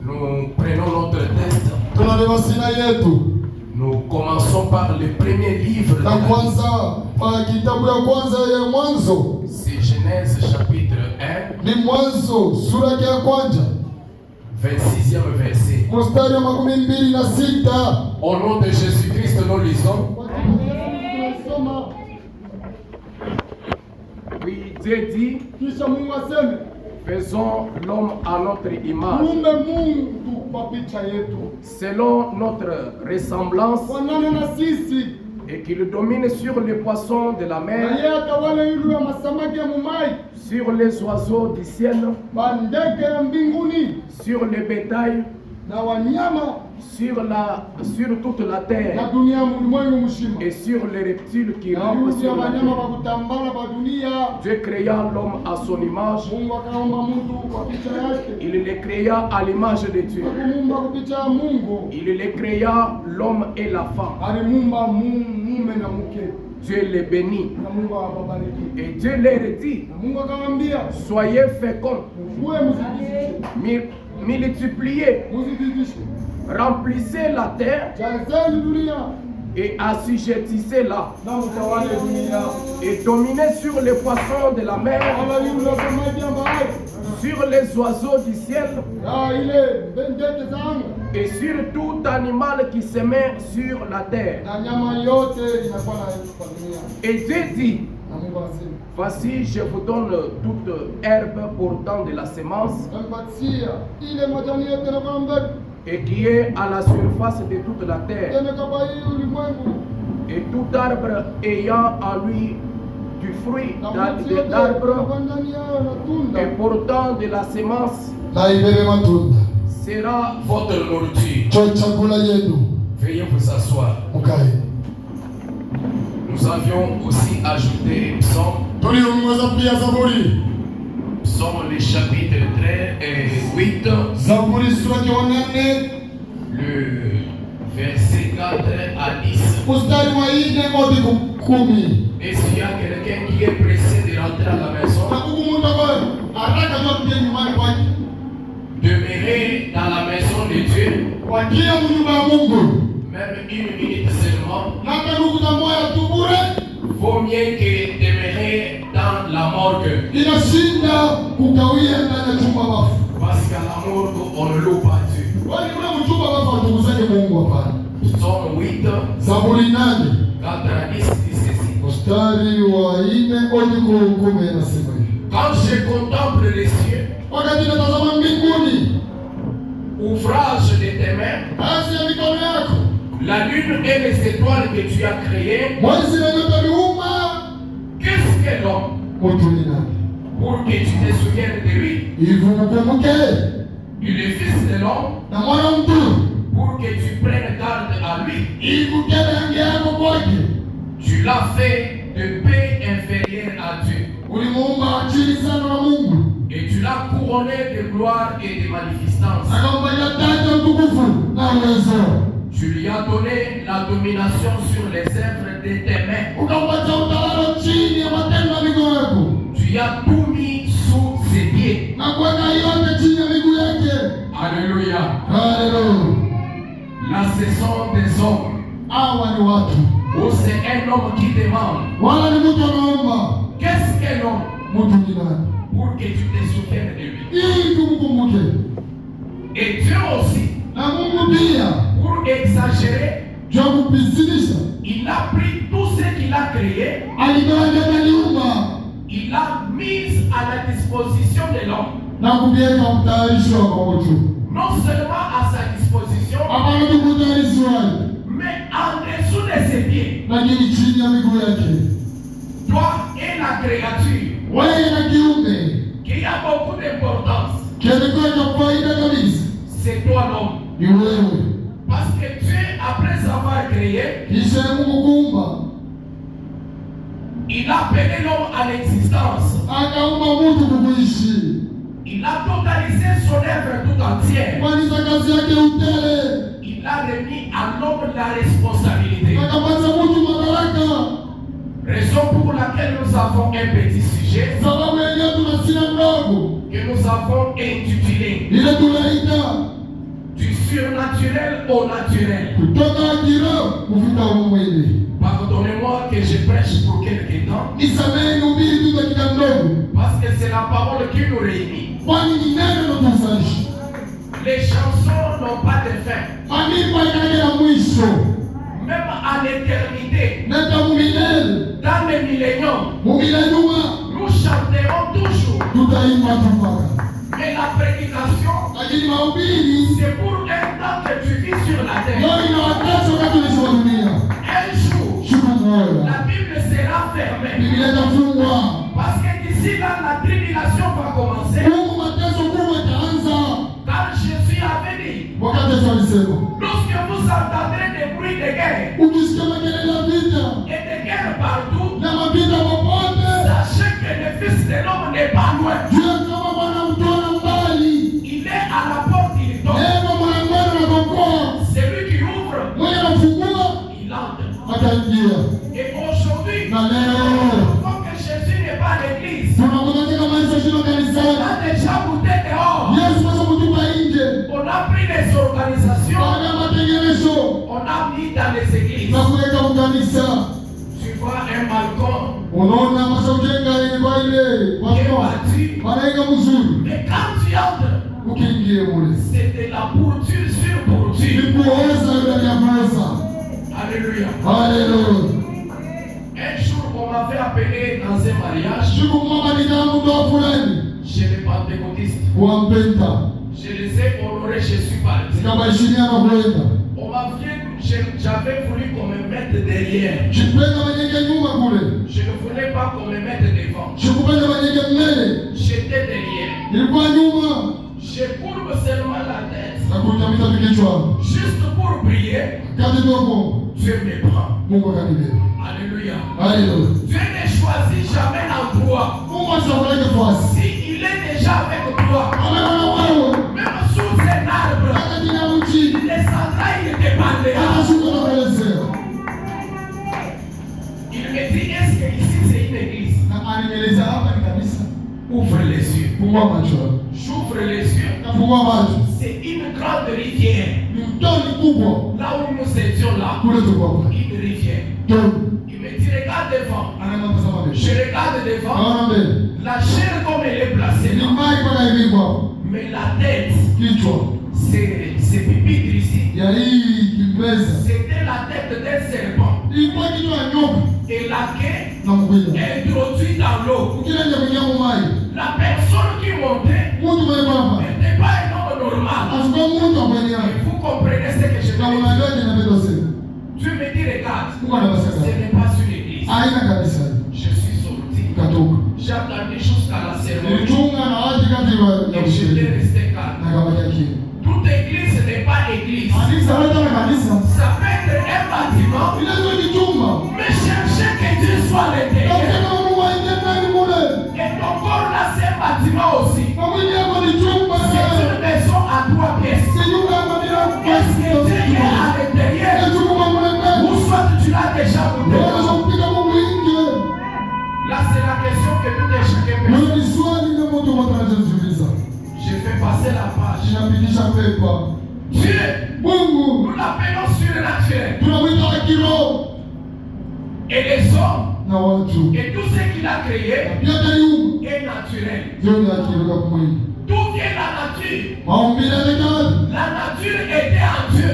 Nous prenons notre texte. Nous commençons par le premier livre. C'est Genèse chapitre 1. 26e verset. Au nom de Jésus-Christ, nous lisons. Oui, Dieu dit, faisons l'homme à notre image, selon notre ressemblance, et qu'il domine sur les poissons de la mer, sur les oiseaux du ciel, sur les bétails, sur toute la terre, et sur les reptiles qui rampent sur la terre. Dieu créa l'homme à son image. Il les créa à l'image de Dieu. Il les créa l'homme et la femme. Dieu les bénit. Et Dieu leur dit, soyez féconds, multipliez, remplissez la terre et assujettissez-la, et dominez sur les poissons de la mer, sur les oiseaux du ciel, et sur tout animal qui se met sur la terre. Et Dieu dit, voici, je vous donne toute herbe portant de la semence, et qui est à la surface de toute la terre, et tout arbre ayant en lui du fruit d'arbre et portant de la semence sera votre nourriture. Veuillez vous asseoir. Nous avions aussi ajouté Psaume, le chapitre 8, le verset 4 à 10. Et s'il y a quelqu'un qui est pressé de rentrer à la maison, demeurer dans la maison de Dieu, même une minute seulement, vaut mieux que demeurer dans la morgue. Parce qu'à la morgue, on ne loue pas Dieu. Psaume 8, 4 à 10 dit ceci. Quand je contemple les cieux, ouvrage de tes mains, la lune et les étoiles que tu as créées, qu'est-ce que l'homme pour que tu te souviennes de lui? Et le Fils de l'homme pour que tu prennes garde à lui. Tu l'as fait de paix inférieure à Dieu. Et tu l'as couronné de gloire et de magnificence. Tu lui as donné la domination sur les œuvres de tes mains. Tu as tout mis sous ses pieds. Alléluia. La saison des hommes. Ou c'est un homme qui demande, qu'est-ce qu'un homme pour que tu te souviennes de lui? Et Dieu aussi, pour exagérer, il a pris tout ce qu'il a créé, il l'a mis à la disposition de l'homme. Non seulement à sa disposition, mais en dessous de ses pieds. Toi et la créature qui a beaucoup d'importance, c'est toi l'homme. Parce que Dieu, après avoir créé, il a appelé l'homme à l'existence. Il a totalisé son œuvre tout entière. Il a remis à l'homme la responsabilité. Raison pour laquelle nous avons un petit sujet que nous avons intitulé du surnaturel au naturel. Pardonnez-moi que je prêche pour quelques temps, parce que c'est la parole qui nous réunit. Les chansons n'ont pas de fin. Même à l'éternité, dans les milléniums, nous chanterons toujours. Mais la prédication, c'est pour un temps que tu vis sur la terre. Un jour, la Bible sera fermée. Parce que d'ici là, la tribulation va commencer. Car Jésus avait dit, lorsque vous entendrez des bruits de guerre et de guerre partout, sachez que le Fils de l'homme n'est pas loin. Il est à la porte, il toque. Celui qui ouvre, il entre. Et aujourd'hui, comme que Jésus n'est pas à l'église, on a déjà bouté dehors. On a pris les organisations, on a mis dans les églises. Tu vois un balcon qui est bâti, mais quand tu entres, c'est de la pourture sur pourture. Alléluia. Un jour, on m'avait appelé dans un mariage chez les pentecôtistes. Je les ai honorés, je suis parti. J'avais voulu qu'on me mette derrière. Je ne voulais pas qu'on me mette devant. J'étais derrière. Je courbe seulement la tête. Juste pour prier. Dieu me prend. Alléluia. Dieu ne choisit jamais l'endroit. Si il est déjà avec toi, même sous un arbre, les entrailles étaient bandées. Il me dit, est-ce que ici c'est une église? Ouvre les yeux. J'ouvre les yeux. C'est une grande rivière. Là où nous étions là, une rivière. Il me dit, regarde devant. Je regarde devant. La chair comme elle est placée. Mais la tête, c'est pupitre ici. C'était la tête d'un serpent. Et la queue introduite dans l'eau. La personne qui montait n'était pas un homme normal. Et vous comprenez ce que je veux dire? Dieu me dit, regarde, ce n'est pas une église. Je suis sorti. J'ai attendu jusqu'à la cérémonie. Et j'étais resté calme. Toute église n'est pas église. Ça peut être un bâtiment, mais cherchez que Dieu soit à l'intérieur. Et ton corps là, c'est un bâtiment aussi. C'est une maison à 3 pièces. Est-ce que Dieu est à l'intérieur? Ou soit tu l'as déjà monté? Là, c'est la question que tout et chacun peut se. Je fais passer la page. Dieu, nous l'appelons surnaturel. Et les hommes, et tout ce qu'il a créé est naturel. D'où vient la nature? La nature était en Dieu.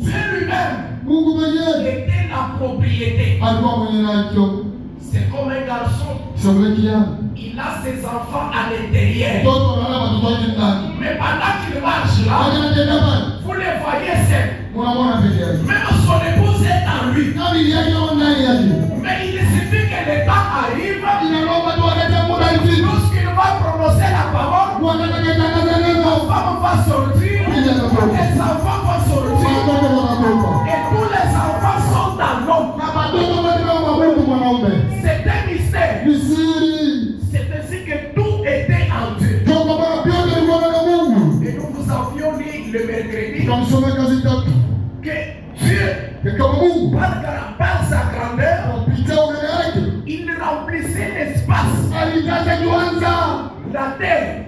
Dieu lui-même était la propriété. C'est comme un garçon. Il a ses enfants à l'intérieur. Mais pendant qu'il marche là, vous les voyez seuls. Même son épouse est en lui. Mais il suffit que le temps arrive. Lorsqu'il va prononcer la parole, la femme va sortir. Les enfants vont sortir. Et tous les enfants sont dans l'homme. C'est un mystère. C'est ainsi que tout était en Dieu. Et nous vous avions dit le mercredi que Dieu, par sa grandeur, La terre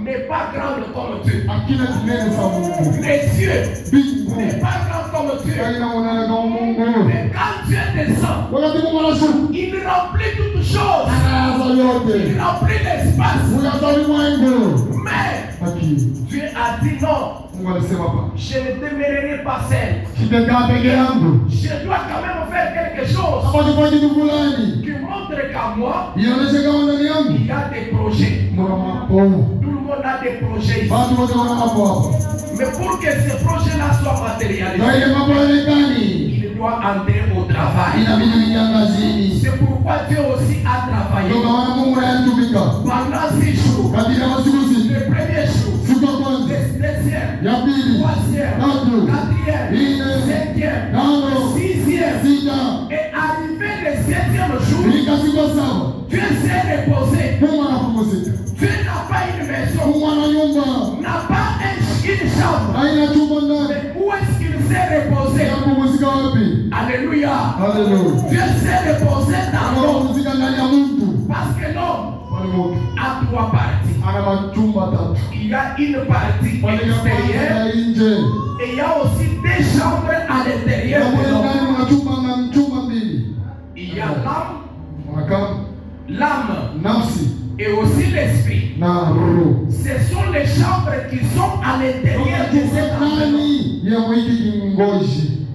n'est pas grande comme Dieu. Les cieux n'est pas grand comme Dieu. Mais quand Dieu descend, il remplit toutes choses. Il remplit l'espace. Mais Dieu a dit non. Je ne demeurerai pas seul. Je dois quand même faire quelque chose qui montre qu'à moi, il y a des projets. Tout le monde a des projets ici. Mais pour que ces projets-là soient matérialisés, il doit entrer au travail. C'est pourquoi Dieu aussi a travaillé pendant 6 jours. Le premier jour, le deuxième, troisième, quatrième, cinquième, sixième. Et arrivé le 7e jour, Dieu s'est reposé. Dieu n'a pas une maison, n'a pas une chambre. Mais où est-ce qu'il s'est reposé? Alléluia. Dieu s'est reposé dans l'homme. Parce que l'homme a 3 parties. Il y a une partie extérieure et il y a aussi des chambres à l'intérieur de l'homme. Il y a l'âme et aussi l'esprit. Ce sont les chambres qui sont à l'intérieur de cet enveloppe.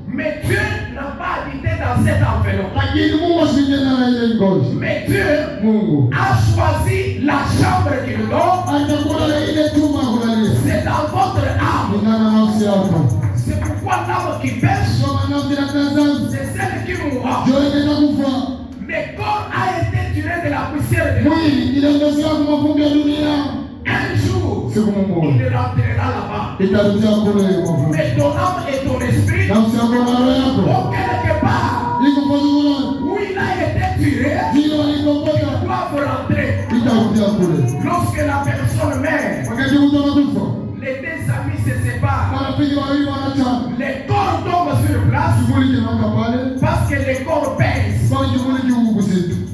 Mais Dieu n'a pas habité dans cette enveloppe. Mais Dieu a choisi la chambre qu'il donne. C'est dans votre âme. C'est pourquoi l'âme qui pêche, c'est celle qui mourra. Le corps a été tiré de la poussière de l'homme. Un jour, il rentrera là-bas. Mais ton âme et ton esprit, au quelque part, où il a été tiré, ils doivent rentrer. Lorsque la personne meurt, les 2 amis se séparent. Les corps tombent sur place parce que les corps pèsent.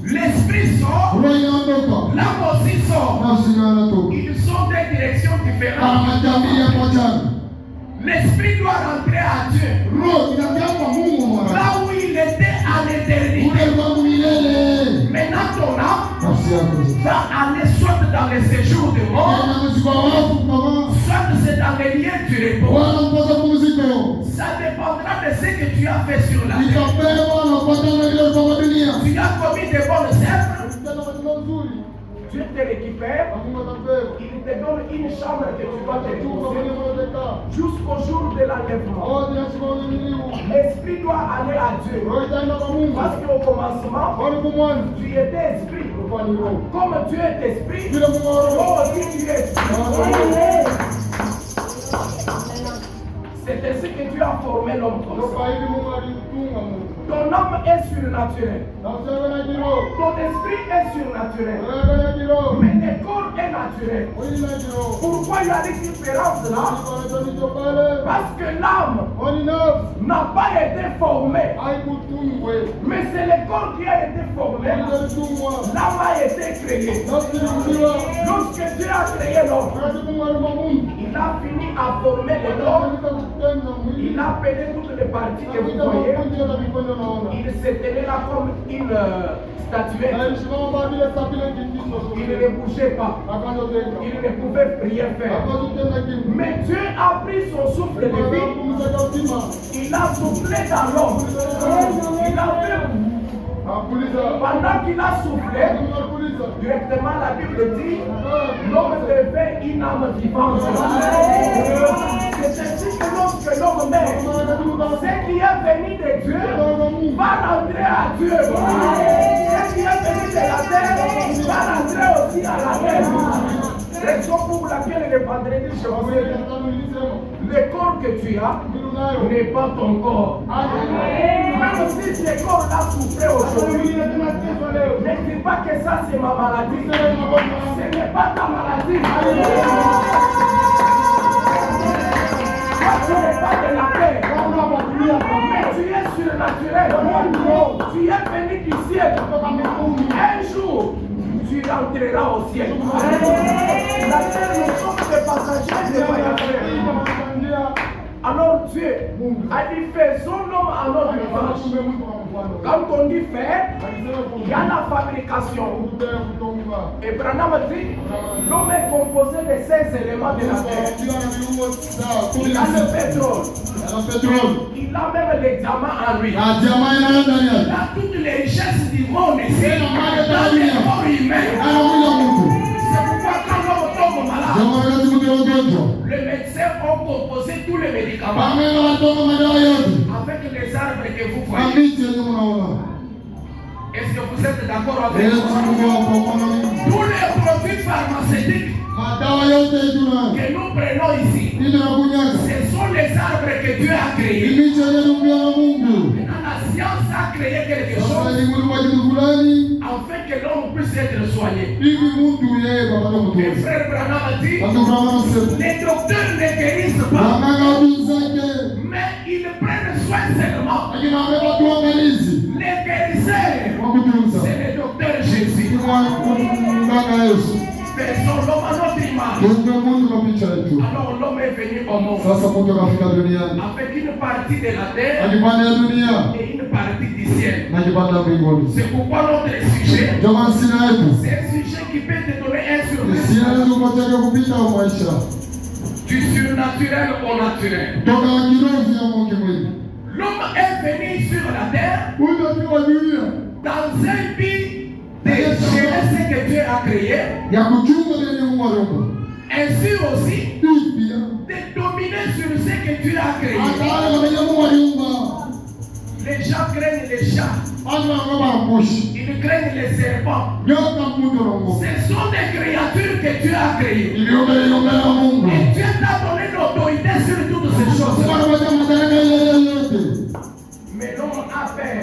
L'esprit sort, l'âme aussi sort. Ils sont des directions différentes. L'esprit doit rentrer à Dieu. Là où il était à l'éternité. Maintenant ton âme va aller soit dans les séjours de mort, soit c'est dans les lieux du repos. Ça dépendra de ce que tu as fait sur la terre. Tu as commis de bonnes œuvres, Dieu te récupère, il te donne une chambre que tu vas te reposer jusqu'au jour de l'enlèvement. L'esprit doit aller à Dieu. Parce qu'au commencement, tu étais esprit. Comme Dieu est esprit, toi aussi tu es esprit. C'est ainsi que Dieu a formé l'homme comme ça. Ton homme est surnaturel. Ton esprit est surnaturel. Mais le corps est naturel. Pourquoi il y a des différences là? Parce que l'âme n'a pas été formée. Mais c'est le corps qui a été formé. L'âme a été créée. Lorsque Dieu a créé l'homme, il a fini à former l'homme. Il a appelé toutes les parties que vous voyez. Il se tenait là comme une statuette. Il ne bougeait pas. Il ne pouvait rien faire. Mais Dieu a pris son souffle de vie. Il a soufflé dans l'homme. Il a fait. Pendant qu'il a soufflé, directement la Bible dit, l'homme devait une âme vivante. C'est ainsi que lorsque l'homme meurt, ce qui est venu de Dieu va rentrer à Dieu. Ce qui est venu de la terre va rentrer aussi à la terre. Raison pour laquelle le vendredi, je vous ai dit, le corps que tu as n'est pas ton corps. Même si ce corps-là souffrait aujourd'hui, ne dis pas que ça c'est ma maladie. Ce n'est pas ta maladie. Toi, tu n'es pas de la terre. Mais tu es surnaturel. Tu es venu du ciel. Un jour, tu as entrera au ciel. La terre, nous sommes des passagers, des voyageurs. Alors Dieu a dit faisons l'homme à notre image. Quand on dit faire, il y a la fabrication. Et Branham dit l'homme est composé de 16 éléments de la terre. Il a le pétrole. Il a même les diamants en lui. Il a toutes les richesses du monde ici. Dans le corps humain. C'est pourquoi quand l'homme tombe malade, les médecins ont composé tous les médicaments avec les arbres que vous voyez. Est-ce que vous êtes d'accord avec moi? Tous les produits pharmaceutiques que nous prenons ici, ce sont les arbres que Dieu a créés. Maintenant, la science a créé quelque chose afin que l'homme puisse être soigné. Et frère Branham a dit, les docteurs ne guérissent pas, mais ils prennent soin seulement. Les guérisseurs, c'est le docteur Jésus. Faisons l'homme à notre image. Alors l'homme est venu au monde avec une partie de la terre et une partie du ciel. C'est pourquoi notre sujet, c'est un sujet qui peut te donner un surnaturel. Du surnaturel au naturel. L'homme est venu sur la terre dans un but de gérer ce que Dieu a créé, ainsi aussi de dominer sur ce que Dieu a créé. Les gens craignent les chats, ils craignent les serpents. Ce sont des créatures que Dieu a créées. Et Dieu t'a donné l'autorité sur toutes ces choses. Mais l'homme a peur.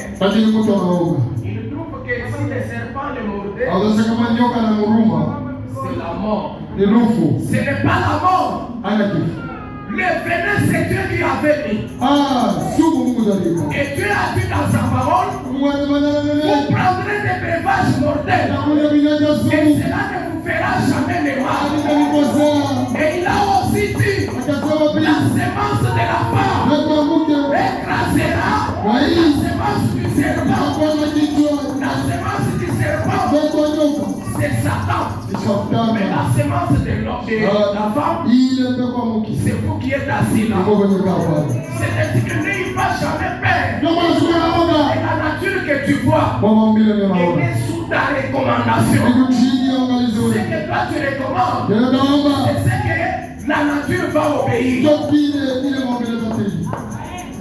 Il trouve que si les serpents le mordaient, c'est la mort. Ce n'est pas la mort. Le venin, c'est Dieu qui avait mis. Et Dieu a dit dans sa parole, vous prendrez des breuvages mortels. Et cela ne vous fera jamais de mal. Et il a aussi dit, la semence de la femme écrasera la semence du serpent. La semence du serpent, c'est Satan. Mais la semence de la femme, c'est vous qui êtes assis là. C'est-à-dire que n'ayez pas jamais peur. Et la nature que tu vois, elle est sous ta recommandation. Ce que toi tu recommandes, c'est ce que la nature va obéir.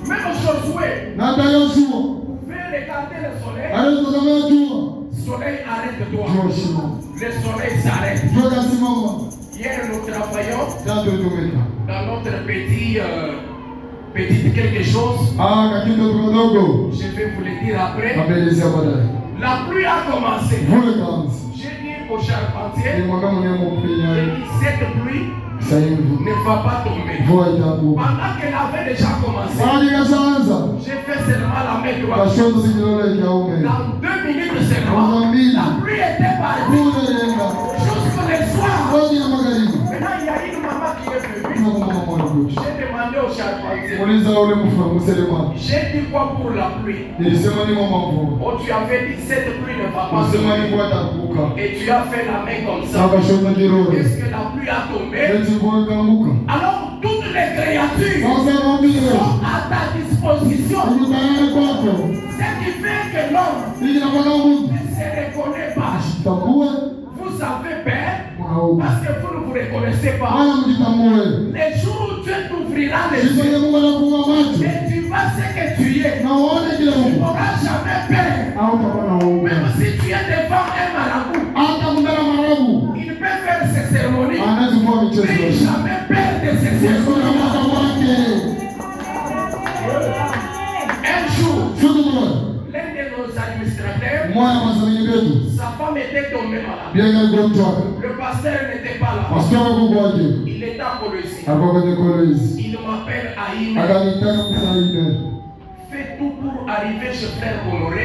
Même Josué, vous pouvez regarder le soleil. Le soleil arrête-toi. Le soleil s'arrête. Hier, nous travaillons dans notre petit quelque chose. Je vais vous le dire après. La pluie a commencé. J'ai dit au charpentier, cette pluie ne va pas tomber. Pendant qu'elle avait déjà commencé, j'ai fait seulement la main droite. Dans 2 minutes seulement, la pluie était partie. Jusqu'au soir. Maintenant, il y a une maman qui est venue. J'ai demandé au charpentier, j'ai dit quoi pour la pluie? Oh, tu avais dit cette pluie ne va pas tomber. Et tu as fait la main comme ça. Est-ce que la pluie a tombé? Alors toutes les créatures sont à ta disposition. Ce qui fait que l'homme ne se reconnaît pas. Vous avez peur parce que vous ne vous reconnaissez pas. Les jours où Dieu t'ouvrira les yeux et tu vois ce que tu es, tu n'auras jamais peur. Même si tu es devant un marabout, il peut faire ses cérémonies, mais jamais peur de ses cérémonies. Un jour, l'un de nos administrateurs, sa femme était tombée malade. Le pasteur n'était pas là. Il était à Colosie. Il m'appelle Aïm. Fais tout pour arriver chez frère Honoré,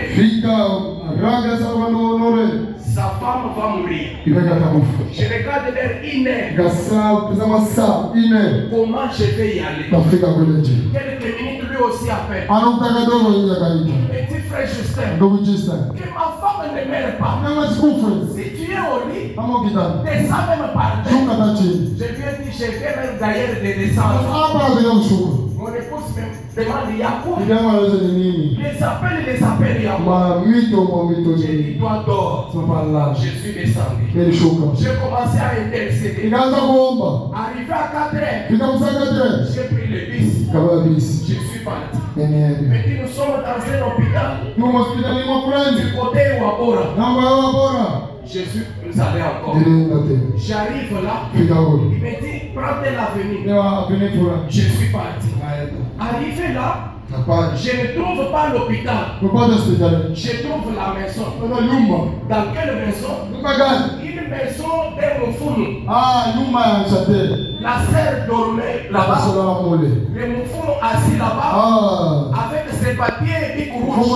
sa femme va mourir. Je regarde vers 1 heure. Comment je vais y aller? Quelques minutes lui aussi appelle. Petit frère Justin, que ma femme ne meurt pas. Si tu es au lit, descends même par terre. Je lui ai dit, je vais même d'ailleurs de descendre. Mon épouse me demande Yacoub. Les appels Yacoub. J'ai dit, toi dors. Je suis descendu. J'ai commencé à intercéder. Arrivé à 4 heures, j'ai pris le bus. Je suis parti. Maintenant nous sommes dans un hôpital. Du côté Wabora. Jésus nous allait encore. J'arrive là. Il me dit, prends l'avenir. Je suis parti. Arrivé là, je ne trouve pas l'hôpital. Je trouve la maison. Dans quelle maison? Une maison de Moufounu. La sœur dormait là-bas. Le Moufounu assis là-bas avec ses papiers et bic rouge.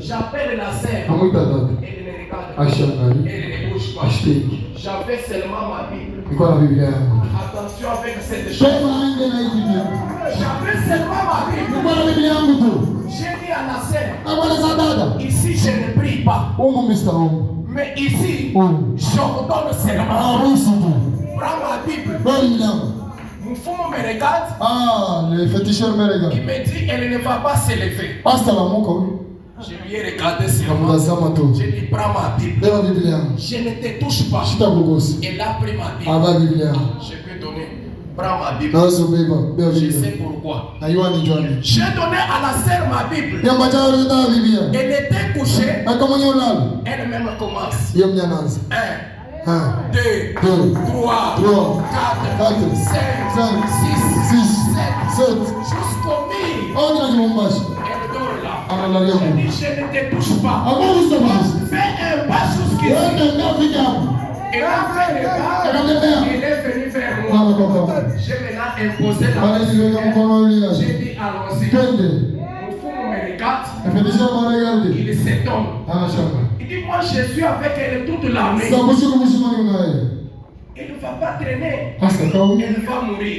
J'appelle la sœur. Elle ne regarde pas. Elle ne bouge pas. J'avais seulement ma Bible. Attention avec cette chose. J'avais seulement ma Bible. J'ai dit à la sœur, ici je ne prie pas. Mais ici, je vous donne seulement. Prends ma Bible. Mon fou me regarde. Le féticheur me regarde. Il me dit, elle ne va pas se lever. Je lui ai regardé sur moi. Je lui ai dit, prends ma Bible. Je ne te touche pas. Elle a pris ma Bible. Je peux donner. Prends ma Bible. Je sais pourquoi. J'ai donné à la sœur ma Bible. Elle était couchée. Elle-même commence. 1, 2, 3, 4, 5, 6, 7, jusqu'au 1000. Elle dort là. Je ne te touche pas. Fais un pas jusqu'ici. Elle a fait le pas. Elle est venue vers moi. J'ai maintenant imposé la main. J'ai dit allons-y. Mon fou me regarde. Il s'étonne. Il dit moi je suis avec elle toute la nuit. Elle ne va pas traîner. Elle va mourir.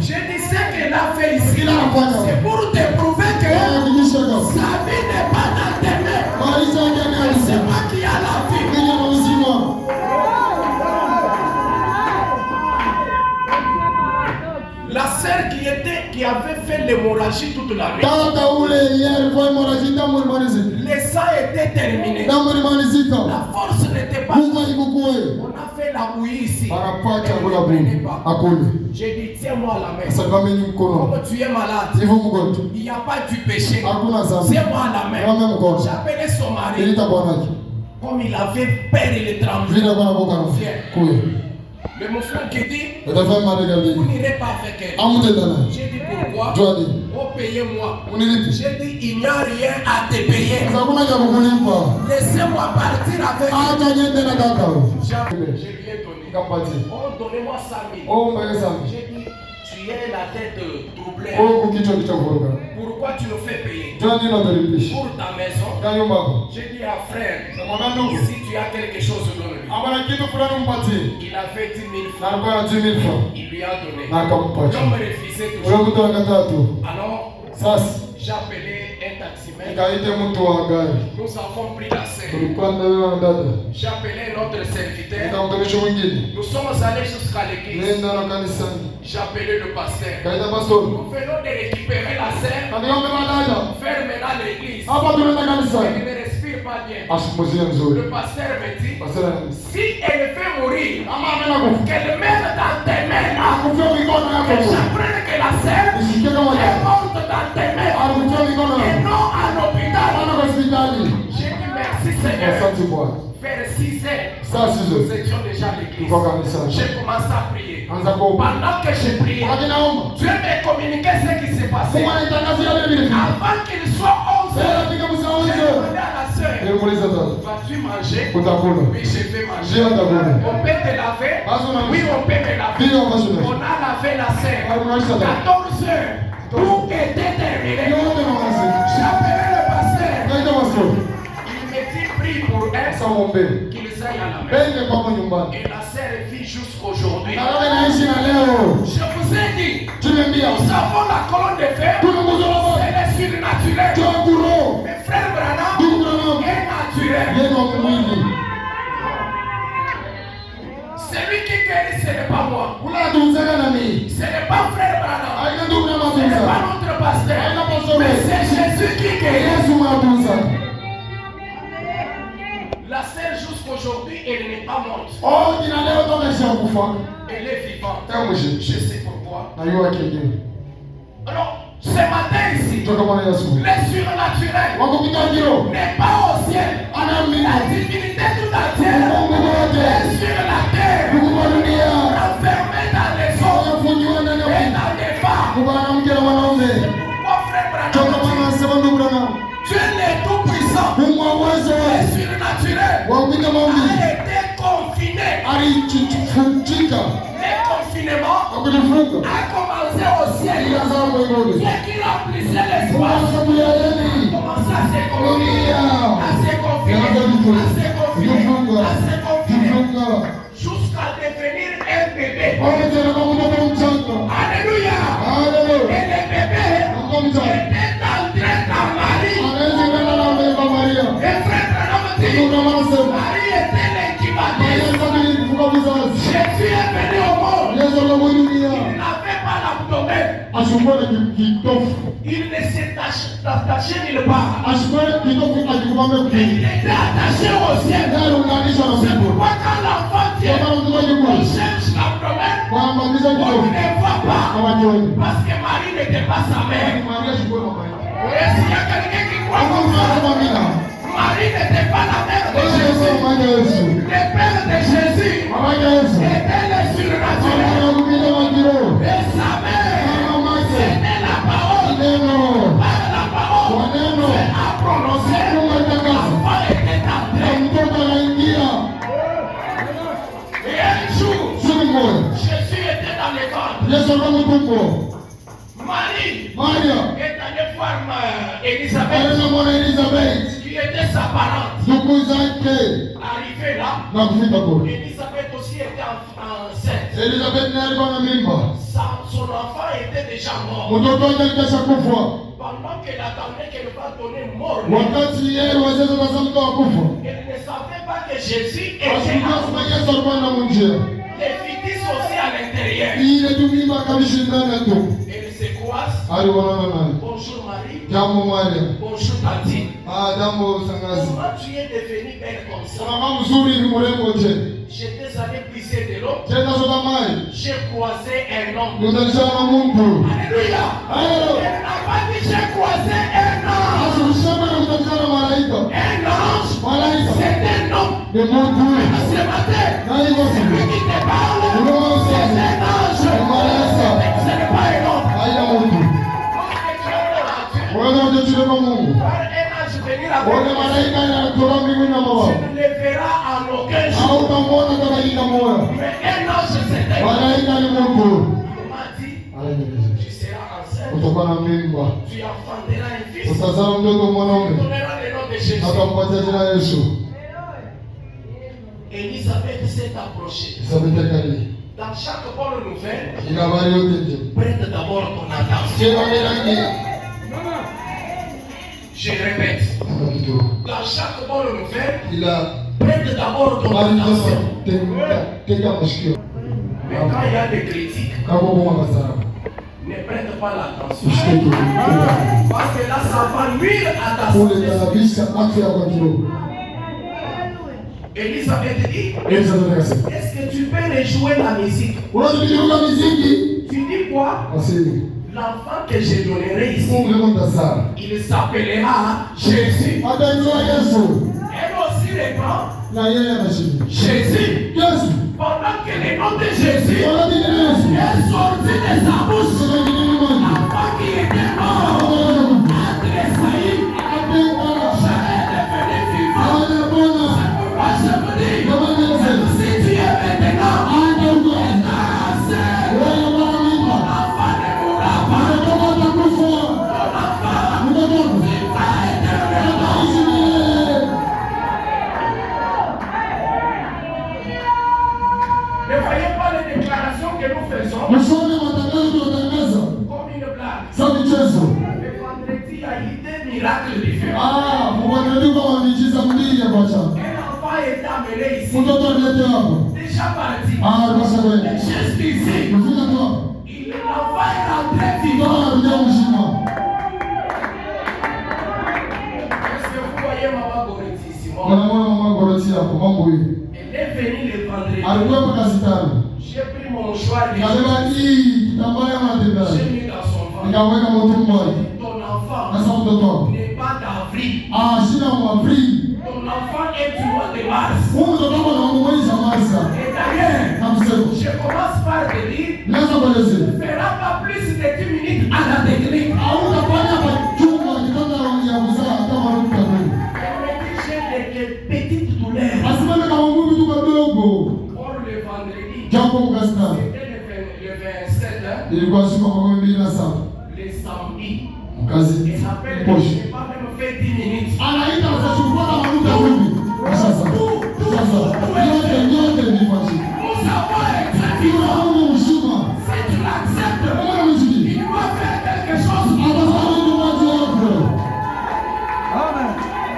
J'ai dit ce qu'elle a fait ici, c'est pour te prouver que sa vie n'est pas dans tes mains. C'est moi qui a la vie. La sœur qui avait fait l'hémorragie toute la nuit. Le sang était terminé. La force n'était pas. On a fait la bouillie ici. J'ai dit tiens-moi la main. Comme tu es malade, il n'y a pas du péché. Tiens-moi la main. J'ai appelé son mari. Comme il avait peur, il est tremblé. Le mon frère qui dit, vous n'irez pas avec elle. J'ai dit pourquoi? Oh, payez-moi. J'ai dit, il n'y a rien à te payer. Laissez-moi partir avec elle. Je lui ai donné. Oh, donnez-moi 100 000. J'ai dit, tu es la tête troublée. Pourquoi tu me fais payer? Pour ta maison. J'ai dit à frère, si tu as quelque chose, donne-lui. Il avait 10 000 francs. Il lui a donné. L'homme refusait toujours. Alors, j'ai appelé un taximètre. Nous avons pris la scène. J'ai appelé notre serviteur. Nous sommes allés jusqu'à l'église. J'ai appelé le pasteur. Nous venons de récupérer la scène. Faire maintenant l'église. Il ne respire pas bien. Le pasteur me dit, si elle fait mourir, qu'elle meure dans tes mains. Que j'apprenne que la scène est morte dans tes mains. Et non à l'hôpital. J'ai dit merci Seigneur. Vers 6 heures, nous étions déjà à l'église. J'ai commencé à prier. Pendant que je priais, Dieu m'a communiqué ce qui s'est passé. Avant qu'il soit 11 heures, j'ai demandé à la sœur, vas-tu manger? Oui, je vais manger. On peut te laver? Oui, on peut me laver. On a lavé la sœur. 14 heures, tout était terminé. qu'ils aillent à la maison. Et la sœur vit jusqu'aujourd'hui. Je vous ai dit, nous avons la colonne de fer, elle est surnaturelle. Mais frère Branham est naturel. Celui qui guérit, ce n'est pas moi. Ce n'est pas frère Branham. Ce n'est pas notre pasteur. Mais c'est Jésus qui guérit. La sœur jusqu'aujourd'hui, elle n'est pas morte. Elle est vivante. Je sais pourquoi. Alors, ce matin ici, le surnaturel n'est pas au ciel. La divinité tout entière est sur la terre, enfermée dans les eaux et dans les bas. Pourquoi frère Branham, Dieu est tout puissant, le surnaturel a été confiné. Le confinement a commencé au ciel. Dieu qui remplissait l'espace a commencé à se confiner, jusqu'à devenir un bébé. Alléluia. Et le bébé était dans Marie. Et frère Branham dit, Marie était l'incubatrice. Jésus est venu au monde. Il n'avait pas l'abdomen. Il ne s'attachait nulle part. Il était attaché au ciel. C'est pourquoi quand l'enfant vient, on cherche l'abdomen, on ne voit pas. Parce que Marie n'était pas sa mère. Et s'il y a quelqu'un qui croit comme ça, Marie n'était pas la mère de Jésus. Le père de Jésus était le surnaturel. Et sa mère, c'était la parole. Par la parole, c'est à prononcer. L'enfant était entré. Et un jour, Jésus était dans le ventre. Marie est allée voir Élisabeth, qui était sa parente. Arrivée là, Élisabeth aussi était enceinte. Son enfant était déjà mort. Pendant qu'elle attendait qu'elle va donner mort, elle ne savait pas que Jésus était là. Les fils aussi à l'intérieur. Elle se croise. Bonjour Marie. Bonjour Tati. Comment tu es devenue belle comme ça? J'étais allé puiser de l'eau. J'ai croisé un homme. Alléluia. Elle n'a pas dit j'ai croisé un ange. Un ange, c'est un homme. Ce matin, celui qui te parle, c'est un ange. Ce n'est pas un homme. Un ange venir avec tu ne le verras en aucun jour. Mais un ange c'était. Il m'a dit, tu seras enceinte. Tu enfanteras un fils. Tu donneras le nom de Jésus. Élisabeth s'est approchée. Dans chaque bonne nouvelle, prête d'abord ton attention. Je répète, dans chaque bonne nouvelle, prête d'abord ton attention. Mais quand il y a des critiques, ne prête pas l'attention. Parce que là, ça va nuire à ta santé. Élisabeth dit, est-ce que tu peux rejouer la musique? Tu dis quoi? L'enfant que je donnerai ici, il s'appellera Jésus. Elle aussi répond, Jésus. Pendant que le nom de Jésus est sorti de sa bouche, l'enfant qui était mort a tressailli. Jamais devenu vivant. C'est pourquoi je vous dis, même si tu es maintenant, miracles différents. Ah, mwanadamu kama miujiza mbili ya kwacha. Un enfant est amené ici. Mtoto alete hapo. Déjà parti. Ah, kwa sababu. Juste ici. Mfuna kwa. L'enfant est rentré vivant. Ah, ndio mzima. Est-ce que vous voyez maman Goreti ici? Mama Goreti hapo mambo hivi. Elle est venue le vendredi. Alikuwa kwa kazi tano. J'ai pris mon mouchoir. Kabeba hii kitambaa matembea. J'ai mis dans son ventre. Nikaweka moto mmoja. Ton enfant Sasa mtoto wako n'est pas d'avril. ah, sina mwafri. Ton enfant est du mois de mars. Mungu mtoto wako na mwezi wa Mars. Et d'ailleurs, Namsema. je commence par te dire, Naweza kueleza. tu ne feras pas plus de 10 minutes à la technique. Hautafanya machunga kitanda ya kuzaa kama mtu mdogo. J'ai des petites douleurs. Asimame kama Mungu tu kadogo. Pour le vendredi, Jambo mkasta. c'était le 27, hein, Ilikuwa siku ya 27. le samedi. Mkazi. Et j'appelle, je Poche. n'ai pas même fait 10 minutes. Anaita atachukua kama mtu mdogo. Sasa. Sasa. Yote ni fashi. Nous avons été vivants. Mungu mshuma. Si tu l'acceptes, Mungu mshiki. il doit faire quelque chose.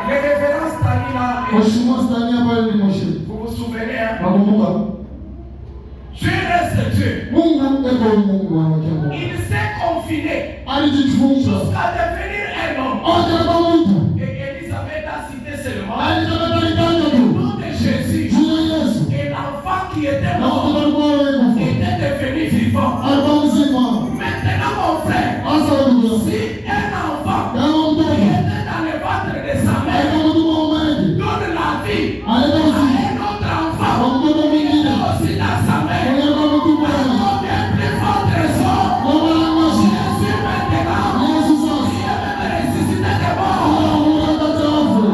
Les révérences Tanina, Mheshimiwa Stania pale ni Moshe. vous vous souvenez, hein? Nakumbuka. Dieu reste Dieu. Mungu eko Mungu wa Mungu. Il s'est confiné Alijifunza. jusqu'à devenir un homme. Oje kwa Mungu. Et Elisabeth a cité seulement Alitaka talitanga le tu. nom de Jésus. Jina Yesu. Et l'enfant qui était Na mort mtoto wako yuko. était devenu vivant. Alikuwa mzima. Maintenant, mon frère, Asa ndugu. si un enfant Kama qui mtoto. était dans le ventre de sa mère Alikuwa mtu mmoja. donne la vie Aleta à uzima. un autre enfant, Kwa mtoto mwingine. aussi dans sa mère, Alikuwa mtu mmoja. combien plus fort trésor Baba la mashi. Jésus maintenant Yesu sasa. qui est même ressuscité des morts. Mungu atatafu.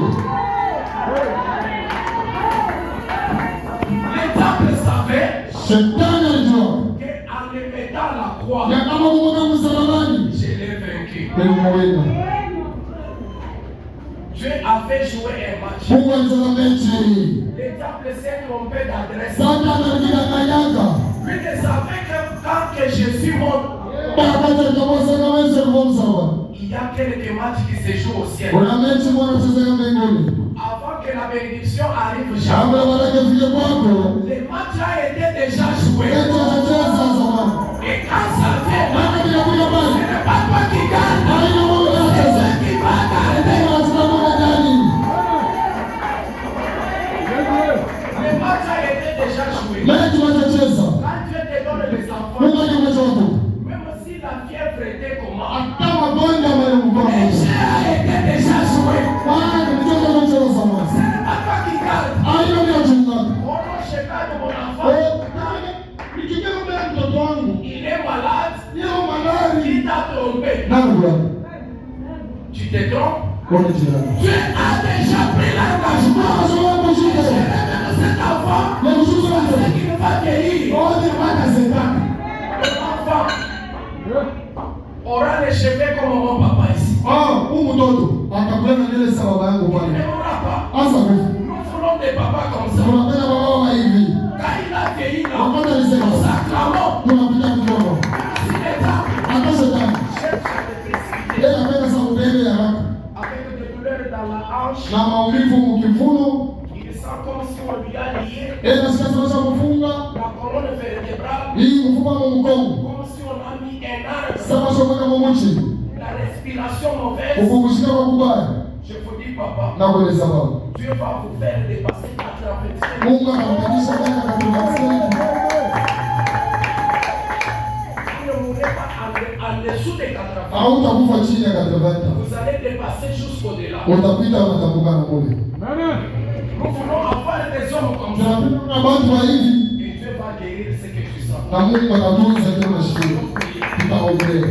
Les temples savaient Shetani alijua. qu'en le mettant à la croix, Ya kama kumweka msalabani. je l'ai vaincu. Nilimweka. Dieu avait joué un match. Mungu alicheza mechi. Les temples s'est trompé d'adresse. Sasa anajidanganyaka. Lui ne savait que quand que Jésus monte, Baba atakosa kama Yesu alivyosawa. il y a quelques matchs qui se jouent au ciel. Kuna mechi mwana cheza mbinguni. Avant que la bénédiction arrive, Kabla baraka ifike kwako. le match a été déjà joué. Eti anacheza sasa. Et quand ça vient, Baba anakuja ce pale. n'est pas toi qui gagne, Haina Mungu c'est anacheza. ceux qui va garder. Mungu anacheza mwana gani? Le match a été déjà joué. Mechi wanacheza. Quand Dieu te donne les enfants, Mungu anacheza watu. même si la fièvre était comment, Hata magonjwa yamekuwa. le jeu a été déjà joué. Bwana mtoto anacheza sana. Ce n'est pas toi qui gagne. Haina ni achunga. Oh non, je gagne mon enfant. Nikikia mbele mtoto wangu. Il est malade. Leo malari. Qui t'a trompé? Nani bwana? Tu te trompes? Kwa jirani. Tu as déjà pris l'engagement. Kwa sababu shida. Cet enfant, Na mshuzo wangu. c'est qu'il va vieillir. Wote wana zetani. L'enfant aura les cheveux comme mon papa ici. Huyu mtoto atakulana nile sawa baba yangu Il pale. n'aura pas. Asa kufu. Nous voulons des papas comme ça. Tunapenda baba wa hivi. Quand il a vieilli là, Wakati alisema nous acclamons. tunapita kidogo. Si l'État Hata shetani. cherche à te précipiter Yeye anapenda sana ubebe haraka. avec des douleurs dans la hanche, Na maumivu mkifuno. il sent comme si on lui a lié Yeye nasikia sana kufunga. la colonne vertébrale, Hii mfupa wa mgongo. comme si on a mis un arbre. Sasa sio kama mmochi. La respiration mauvaise. Ukukushika kwa kubaya. Je vous dis, papa, Na kueleza baba. Dieu va vous faire dépasser 85. Mungu anamfikisha miaka 85. Vous ne mourrez pas en dessous des 80. Hautakufa chini ya 80. Vous allez dépasser jusqu'au-delà. Utapita unatambukana kule. Nous voulons avoir des hommes comme ça. Tunapita na watu wa hivi. Et Dieu va guérir ce que tu sens. Na Mungu atatunza kile unashikilia. Tutaombea.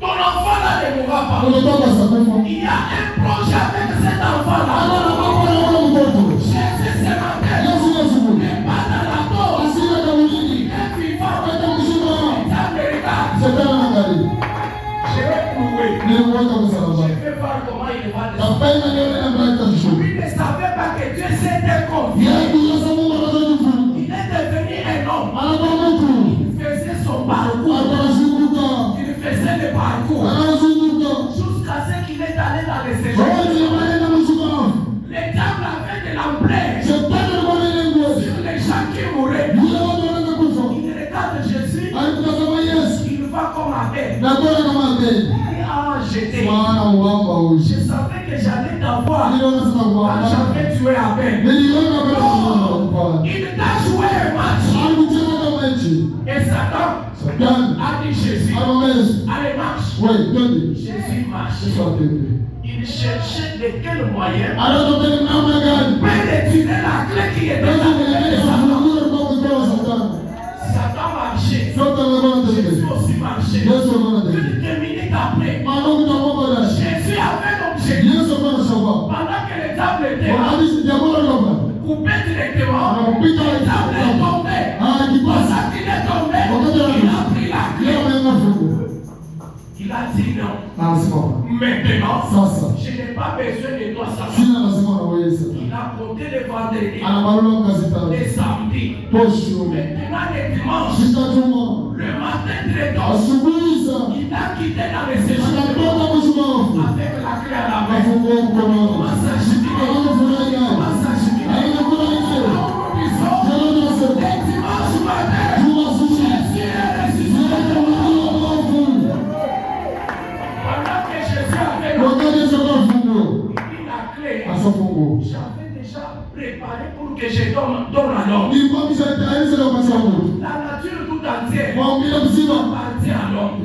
Ton enfant là ne mourra pas. Unatoka sakufa. Il y a un projet avec cet enfant là. Ana baba na wana mtoto. Jésus s'est rendu. Yesu Yesu. Mais pas dans la mort. Asira kama nini? Il est vivant. Hata mshima. Ça me regarde. Shetani anaangalia. Je vais prouver. Nilimweka Je msalabani. vais voir comment il va descendre. Napenda nione namna itashuka. Il ne savait pas que Dieu s'était confié. Yeye Yesu Mungu atajifunza. Il est devenu un homme. Anakuwa mtu. Il faisait son parcours. Atashuka. Il faisait le parcours. dans les séjours. Les diables avaient de l'ampleur sur les gens qui mouraient. Il regarde Jésus, il va comme Abel. Ah, j'étais. Je savais que j'allais t'avoir quand j'avais tué Abel. Il t'a joué un match. Et Satan a dit Jésus, allez marche. Jésus marche. Il cherchait de quel moyen pour retirer la clé qui était dans les mains de Satan. Satan marchait. Jésus aussi marchait. Quelques minutes après, Jésus avait l'objectif. Pendant que les tables étaient là, coupé directement, les tables est tombé. Pour ça qu'il est tombé, il a pris la clé. Il a dit non. Maintenant, je n'ai pas besoin de toi, Satan. Il a compté les vendredis, les samedis, maintenant les dimanches, le matin très tôt. Il a quitté dans les séjours avec la clé à la main. Commence à jubiler. Commence à jubiler. Les dimanches matin, Jésus est ressuscité. Pendant que Jésus avait la clé, j'avais déjà préparé pour que je donne à l'homme. La nature tout entière appartient à l'homme.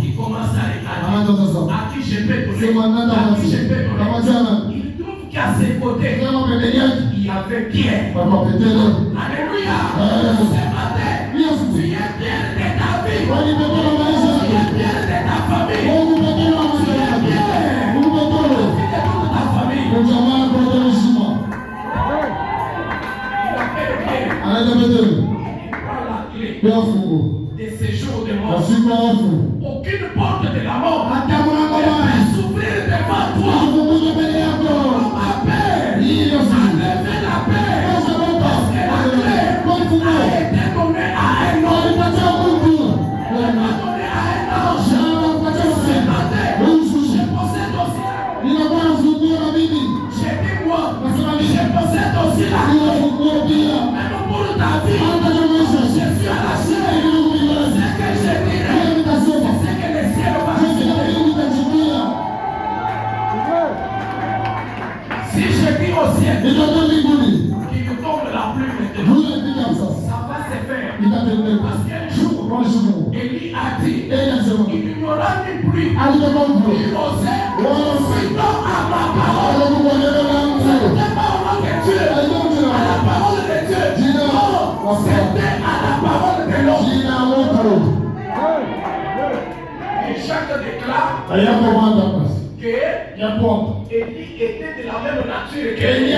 Il commence à regarder à qui je peux donner, à qui je peux donner. Il trouve qu'à ses côtés, il y avait Pierre. Alléluia. Ce matin, tu es Pierre de ta vie. Tu es Pierre de ta famille. Tu es Pierre de toute ta famille. De ces jours de mort. Aucune porte de la mort ne peut s'ouvrir devant toi. On m'appelle à lever la paix. Parce que la clé a été donnée à un homme. Elle n'est pas donnée à un ange. Ce matin, je possède aussi la clé. J'ai dit moi, je possède aussi la clé. Même pour ta vie, je suis à la chaîne. Ce que je dirais, c'est ce que le ciel va dire. Si je dis au ciel qu'il nous tombe la pluie maintenant, ça va se faire. Parce qu'un jour, Élie a dit, il n'y aura ni pluie, ni rosée, sinon à ma parole. C'était pas au nom de Dieu, à la parole de Dieu. Non, c'était à la parole de l'homme. Et Jacques déclare que Élie était de la même nature que Élie.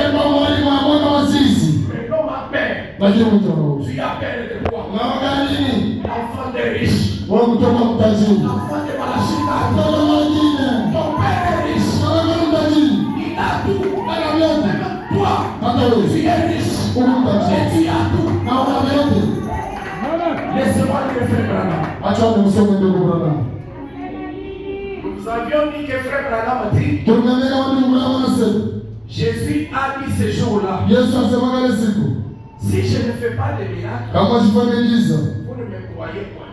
Mais l'homme appelle. Tu appelles de quoi? L'enfant des riches. L'enfant de Malachita. Ton père est riche. Il a tout. Même toi, tu es riche. Et tu as tout. Laissez-moi dire frère Branham. Nous avions dit que frère Branham a dit, Jésus a dit ce jour-là, si je ne fais pas de miracles, vous ne me croyez pas.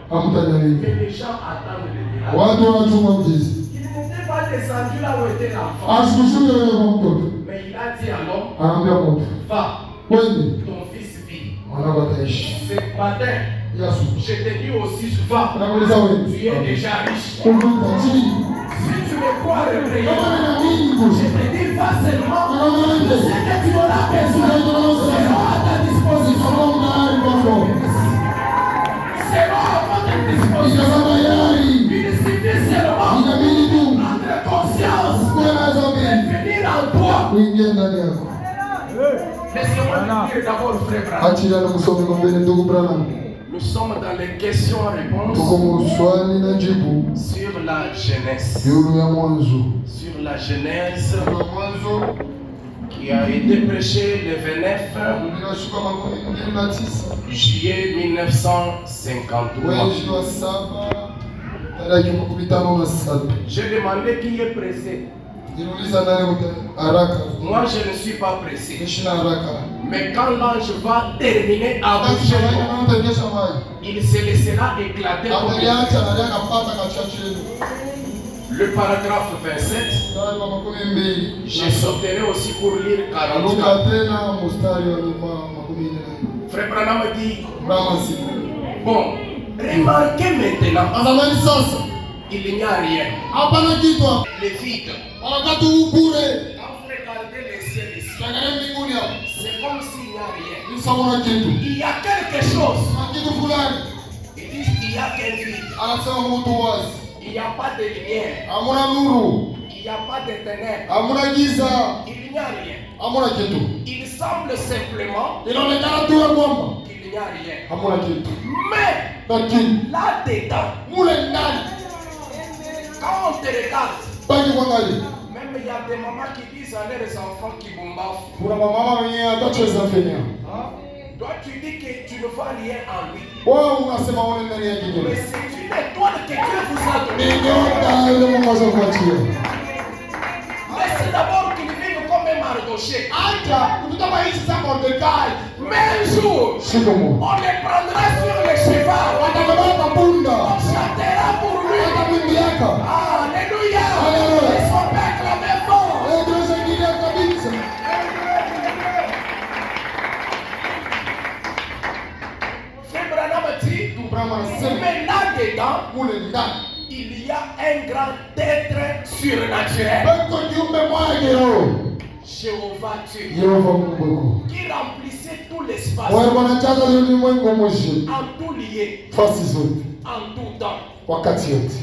Mais les gens attendent les miracles. Il n'était pas descendu là où était l'enfant. Mais il a dit à l'homme, va, ton fils vit. Ce matin, je te dis aussi, va, tu es déjà riche. Si tu me crois le prier, je te dis pas seulement, ce que tu auras besoin sera à ta disposition. Sera à votre disposition. Il suffit seulement prendre conscience et venir en toi. Laissez-moi dire d'abord, frère Branham. Nous sommes dans les questions-réponses sur la jeunesse. Sur la jeunesse qui a été prêchée le 29 juillet 1953. J'ai demandé qui est pressé. Moi, je ne suis pas pressé. Mais quand l'ange va terminer à bouger, il se laissera éclater. Le paragraphe 27, je sortirai aussi pour lire 44. Frère Branham dit, bon, remarquez maintenant, il n'y a rien. Le vide. Quand vous regardez les ciels ici, c'est comme s'il n'y a rien. Il y a quelque chose. Ils disent qu'il n'y a qu'un vide. Il n'y a pas de lumière. Il n'y a pas de ténèbres. Il n'y a rien. Il semble simplement qu'il n'y a rien. Mais là-dedans, quand on te regarde, même il y a des mamans qui disent à leurs enfants qui bombardent. Toi tu dis que tu ne vois rien en lui. Mais c'est une étoile que Dieu vous a donnée. Laissez d'abord qu'il vive comme un Mardoché. Mais un jour, on les prendra sur les chevaux. On chantera pour lui. Alléluia. Ils sont pas acclamés fort. Frère Branham dit, mais là-dedans, il y a un grand être surnaturel. Jéhovah Dieu, qui remplissait tout l'espace, en tout lieu, en tout temps.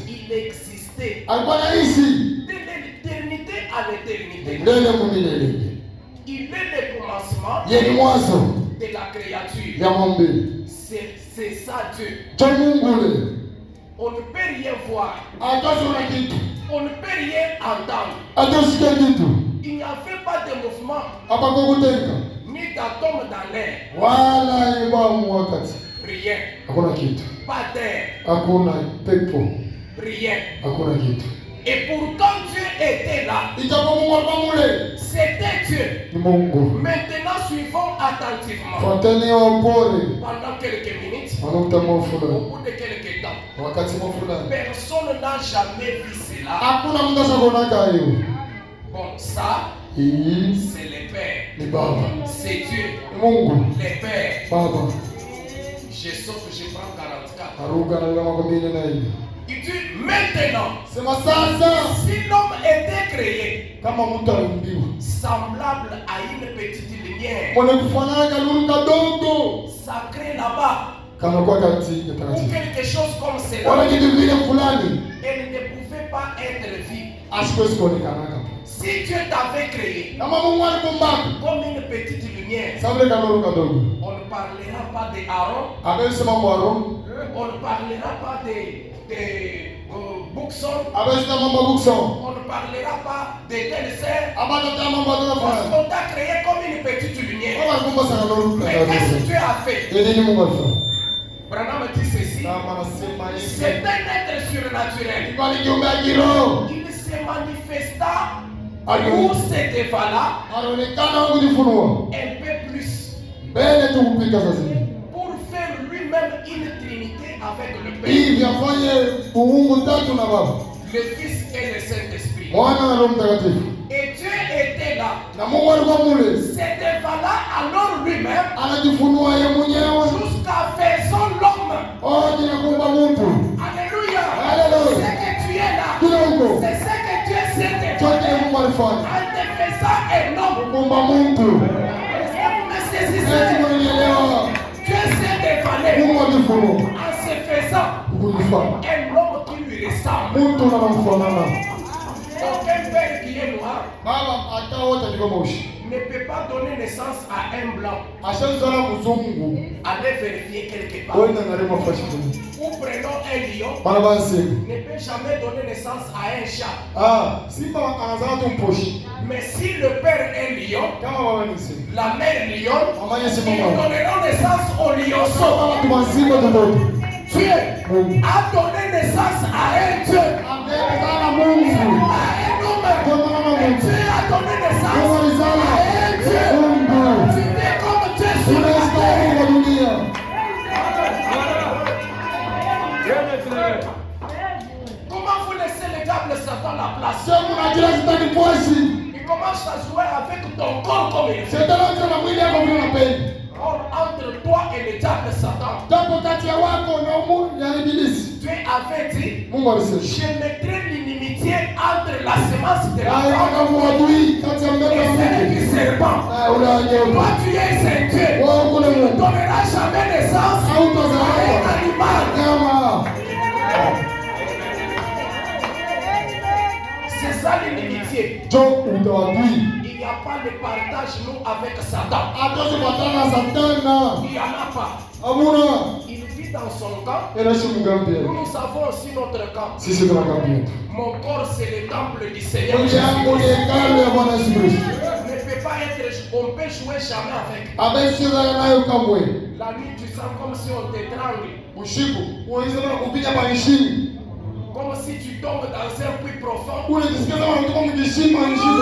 Il existait de l'éternité à l'éternité. Il est le commencement de la créature. C'est ça Dieu. On ne peut rien voir. On ne peut rien entendre. Il n'y avait pas de mouvement, ni d'atomes dans l'air. Rien. Pas d'air. Rien. Et pourtant Dieu était là. C'était Dieu. Maintenant suivons attentivement. Pendant quelques minutes, au bout de quelques temps, personne n'a jamais vu cela. Bon, ça, c'est le Père. C'est Dieu. Le Père. Je saute, je prends 44. Il dit maintenant, si l'homme était créé semblable à une petite lumière sacrée là-bas, ou quelque chose comme cela, elle ne pouvait pas être vide. Si Dieu t'avait créé comme une petite lumière, on ne parlera pas d'Aaron, on ne parlera pas de Buxon, on ne parlera pas de telle sœur, parce qu'on t'a créé comme une petite lumière. Mais qu'est-ce que Dieu a fait? Branham dit ceci, c'est un être surnaturel. Il se manifesta pour se dévala un peu plus, pour faire lui-même une trinité avec le Père, le Fils et le Saint-Esprit. Et Dieu était là. Se dévala alors lui-même jusqu'à faisant l'homme. Alléluia. C'est que tu es là. C'est ce que Dieu s'est dévalé. En te faisant un homme. Est-ce que vous me saisissez? Dieu s'est dévalé en se faisant un homme qui lui ressemble. Aucun père qui est noir ne peut pas donner naissance à un blanc. Allez vérifier quelque part. Ou prenons un lion, ne peut jamais donner naissance à un chat. Mais si le père est lion, la mère lion, ils donneront naissance au lionceau. Dieu a donné naissance à un Dieu. À un homme. Mungu. Dieu a donné naissance Mungu alizala à un Dieu. Mungu. Tu es comme Dieu sur la Unaishi kama terre. Mungu wa dunia. Comment vous laissez le diable Satan la place? Sio mnajua shetani mwashi. Il commence à jouer avec ton corps comme il veut. Shetani anacheza na mwili wako vile unapenda. Or, entre toi et le diable Satan, Jambo kati ya wako na umu ya ibilisi. Dieu avait dit, Mungu alisema. je mettrai l'inimitié entre la semence de la Haya femme kama uadui kati ya mbele et na celle mke. du serpent. Haya ule wa nyoka. Toi, tu es un Dieu. Wewe kuna Tu ne Mungu. donneras jamais naissance à un animal. Nyama. C'est ça l'inimitié. Jo utawadui. Il n'y a pas de partage, nous, avec Satan. Hatuwezi kupatana na Satana. Il n'y en a pas. Hamuna. Il vit dans son camp. Inaishi mgambi. Nous, nous avons aussi notre camp. Sisi tuna kambi yetu. Mon corps, c'est le temple du Seigneur. Mwili yangu ni hekalu ya Bwana Yesu Kristo. Ne peut pas être, on peut jouer jamais avec. Abesheza nayo kamwe. La nuit, tu sens comme si on t'étrangle. Usiku unaweza kupiga panishini. Comme si tu tombes dans un puits profond. Unajisikia kama unatoka mkishima nishini.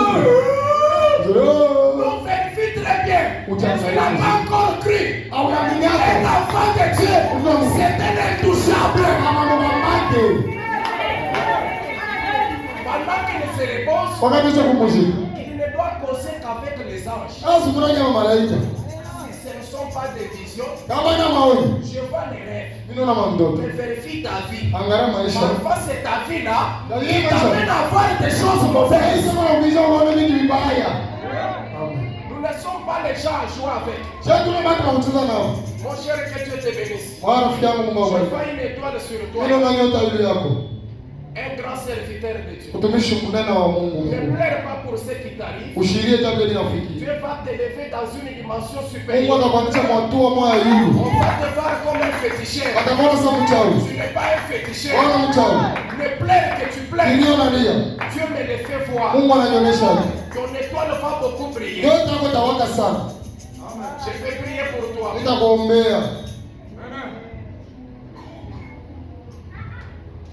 On vérifie très bien. Ou Tu n'as pas encore cru. Au Un yako. enfant de Dieu, c'est un intouchable. Pendant qu'il se repose, Wakati cha kupumzika. il ne doit causer qu'avec les anges. Asi kuna kama malaika. Si ce ne sont pas des visions, Kama na maoni. je vois les rêves. Nino na mandoto. Je vérifie ta vie. Angara maisha. Parfois, c'est ta vie là qui t'amène à voir des choses mauvaises. Sasa unaongeza uone vitu vibaya. Nous ne sommes pas les gens à jouer avec. Sasa tunabaki na kucheza nao. Mon cher, que Dieu te bénisse. Mwana rafiki yangu Mungu Je awabariki. vois une étoile sur Nino toi. na nyota ile yako. Un grand serviteur de Dieu. Utumishi mnene wa Mungu. Ne pleure pas pour ce qui t'arrive. Ushirie jambo linafikia. Dieu va t'élever dans une dimension Mungu supérieure. atakupandisha mwatua moya yulu. On va te voir comme un féticheur. Atakuona sasa mchawi. Tu n'es pas un féticheur. Wana mchawi. Ne pleure que tu pleures. Nilio nalia. Dieu me le fait voir. Mungu ananionyesha. Ton étoile va beaucoup briller. Nyota yako itawaka sana. Je vais prier pour toi. Nitakuombea.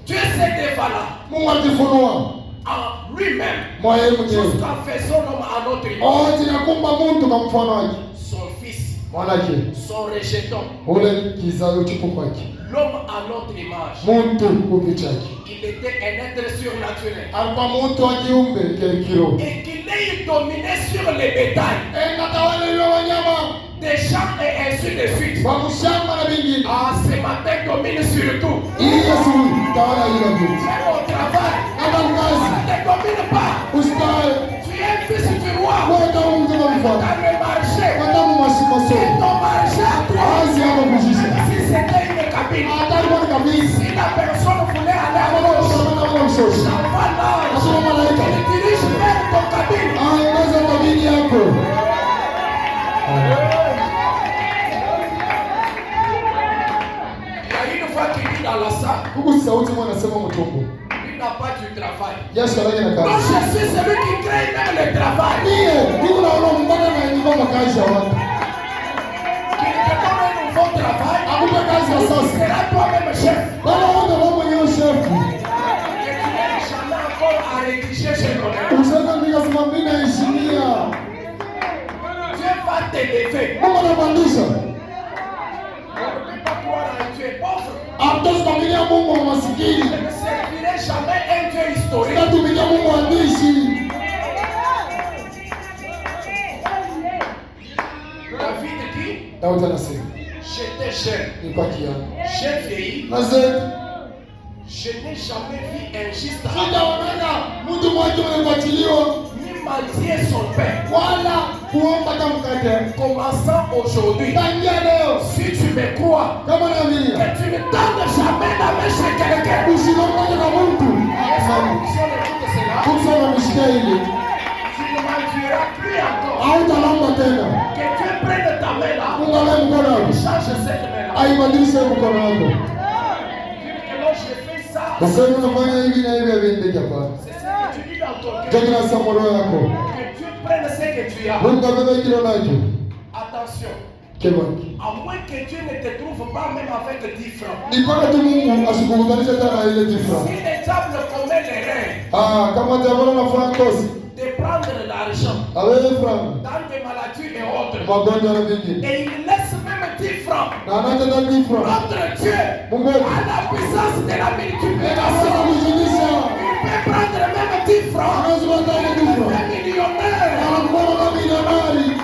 Dieu s'est dévoilé Mungu atifunua en lui-même mwa yeye mwenyewe. jusqu'en faisant l'homme à notre image. Oh, tinakumba mtu kwa mfano wake. Son fils, Mwanake. son rejeton. Ule kizazi utupu kwake. L'homme à notre image. Muntu kupicha chake. Il était un être surnaturel. Alikuwa mtu wa kiumbe kiroho. Et qu'il ait dominé sur les bétails, Natawala ile wanyama des champs et ainsi de suite. wa mshamba na vingine. Ah, ce matin domine sur tout. Ili Yesu tawala ile vitu. Même au travail, Hata mkazi ne domine pas. usitae Tu es un fils du roi. wewe kama mtu wa mfano. Dans le marché, Hata mmasikoso. ton marché à toi. Kazi yako kujisha. Si c'était une cabine, Hata kwa kabisa. si la personne voulait aller à Kama gauche, unataka kama mshoshi. j'envoie l'ange. Nasema malaika. Il dirige vers ton cabine. Aongoza kabini yako. Il y a une fois qu'il dit dans la salle, Huku sauti mwana anasema mtumbo. il n'a pas du travail. Yesu alage na Donc kazi. je suis celui qui crée même le travail. Ndiye, niko naona mpaka na niko makazi ya watu. Qui te donne un nouveau travail. Akupe kazi ya Tu sasa. seras toi-même chef. Bwana wote wao mwenyewe shefu. Et tu n'es jamais encore à rédiger chez toi. Usema nikasema mimi naheshimia. Dieu va t'élever. Mungu anapandisha. On ne peut pas croire à un Dieu pauvre. Hatuwezi kuaminia Mungu wa masikini. Je ne servirai jamais un Dieu historique. Tunatumikia Mungu wa ndishi. David dit, Daudi anasema, j'étais jeune, nilikuwa kijana. j'ai vieilli, Nazee, je n'ai jamais vu un juste sijaonana mtu mmoja amefuatiliwa ni mendier son pain. wala kuomba hata mkate. Commençant aujourd'hui, Tangia leo, si tu me crois, kama naaminia, que tu ne donnes jamais la main chez quelqu'un. usinommoja kwa mtu. Si on écoute cela, Kusoma mishikia hili, tu ne mentiras plus encore. hautalamba tena. Que Dieu prenne ta main là, Mungu anaye mkono wako. change cette main là. Aibadilishe mkono wako. Dis que non, je fais ça. Useme unafanya hivi na hivi haviendi hapana. C'est ce que tu dis dans ton Ndio cœur. kinasema moyo wako. Que Dieu prenne ce que tu as. Mungu abebe kilo nacho. Attention, Kebaki. à moins que Dieu ne te trouve pas même avec 10 francs. Ni mpaka tu Mungu asikukutanishe tena na ile Si tifra. le diable commet l'erreur Kama jambo nafanya kosi. de dans des maladies et autres. Et il laisse même 10 francs. Notre Dieu a la puissance de la multiplication. Il peut prendre même 10 francs. Il est millionnaire.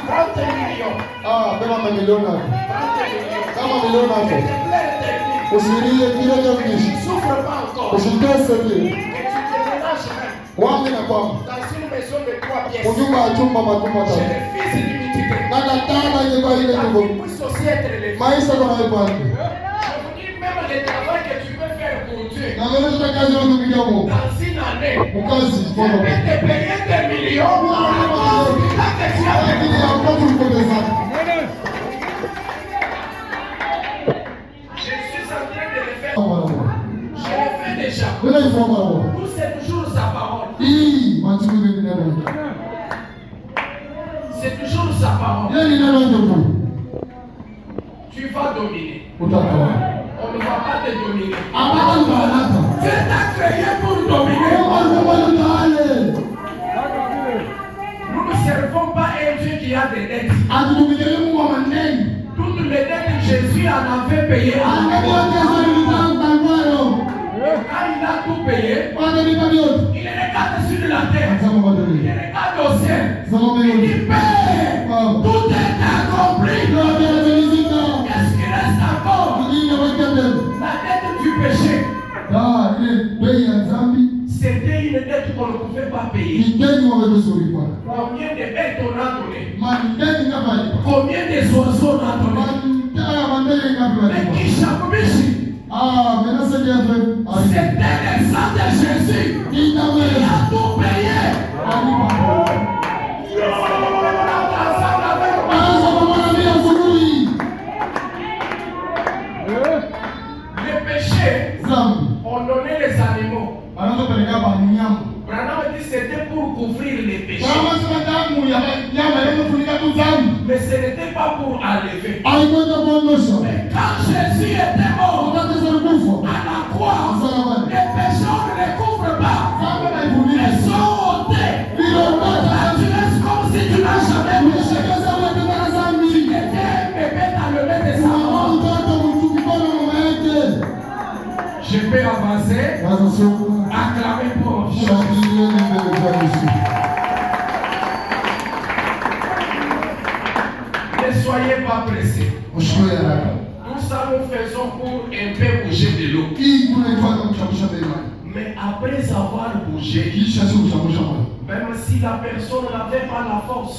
30 millions. 30 millions. Je ne souffre pas encore. Et tu te ménages même. Dans une maison de 3 pièces. J'ai le fils d'immunité. Il puisse aussi être élevé. Je vous dis même le travail que tu peux faire pour Dieu. Dans une année, je vais te payer des millions. Je le fais déjà. Nous, c'est toujours sa parole. C'est toujours sa parole. Tu vas dominer. On ne va pas te dominer. Dieu t'a créé pour dominer. Nous ne servons pas un Dieu qui a des dettes. Toutes les dettes que Jésus en avait payées. Quand il a tout payé, il regarde sur la terre, il regarde au ciel, il dit Père, tout est accompli. Qu'est-ce qui reste encore? La dette du péché. C'était une dette qu'on ne pouvait pas payer. Combien de bêtes on a donné? Combien de oiseaux on a donné? Mais qui chapitre? C'était le sang de Jésus. Il a tout payé. Les péchés ont donné les animaux. Branham dit c'était pour couvrir les péchés. Mais ce n'était pas pour enlever. Mais quand Jésus était mort à la croix, les péchés ne les couvrent pas. Ils sont ôtés. Tu es comme si tu n'as jamais péché. Tu étais un bébé dans le lait de sa mort. Je peux avancer. Acclamer pour ne soyez pas pressés. Tout ça nous faisons pour un peu bouger de l'eau. Mais après avoir bougé, même si la personne n'avait pas la force,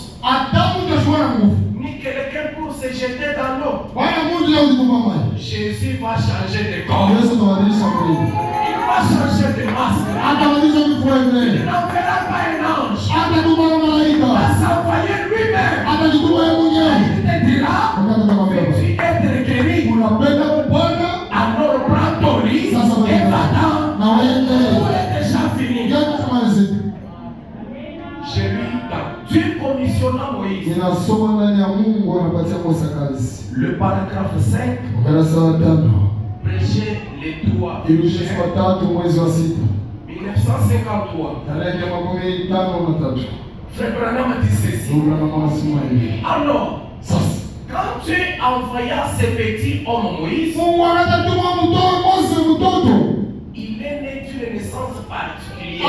ni quelqu'un pour se jeter dans l'eau, Jésus va changer de corps. Il va changer de masque. Il n'enverra pas un ange. Il va s'envoyer lui-même. Il te dira, veux-tu être guéri? Alors prends ton lit et va-t'en. Tout est déjà fini. J'ai lu dans Dieu commissionna Moïse. Le paragraphe 5. Prêcher les 3 1953. Frère Branham dit ceci. Alors, quand Dieu envoya ce petit homme Moïse, il est né d'une naissance particulière.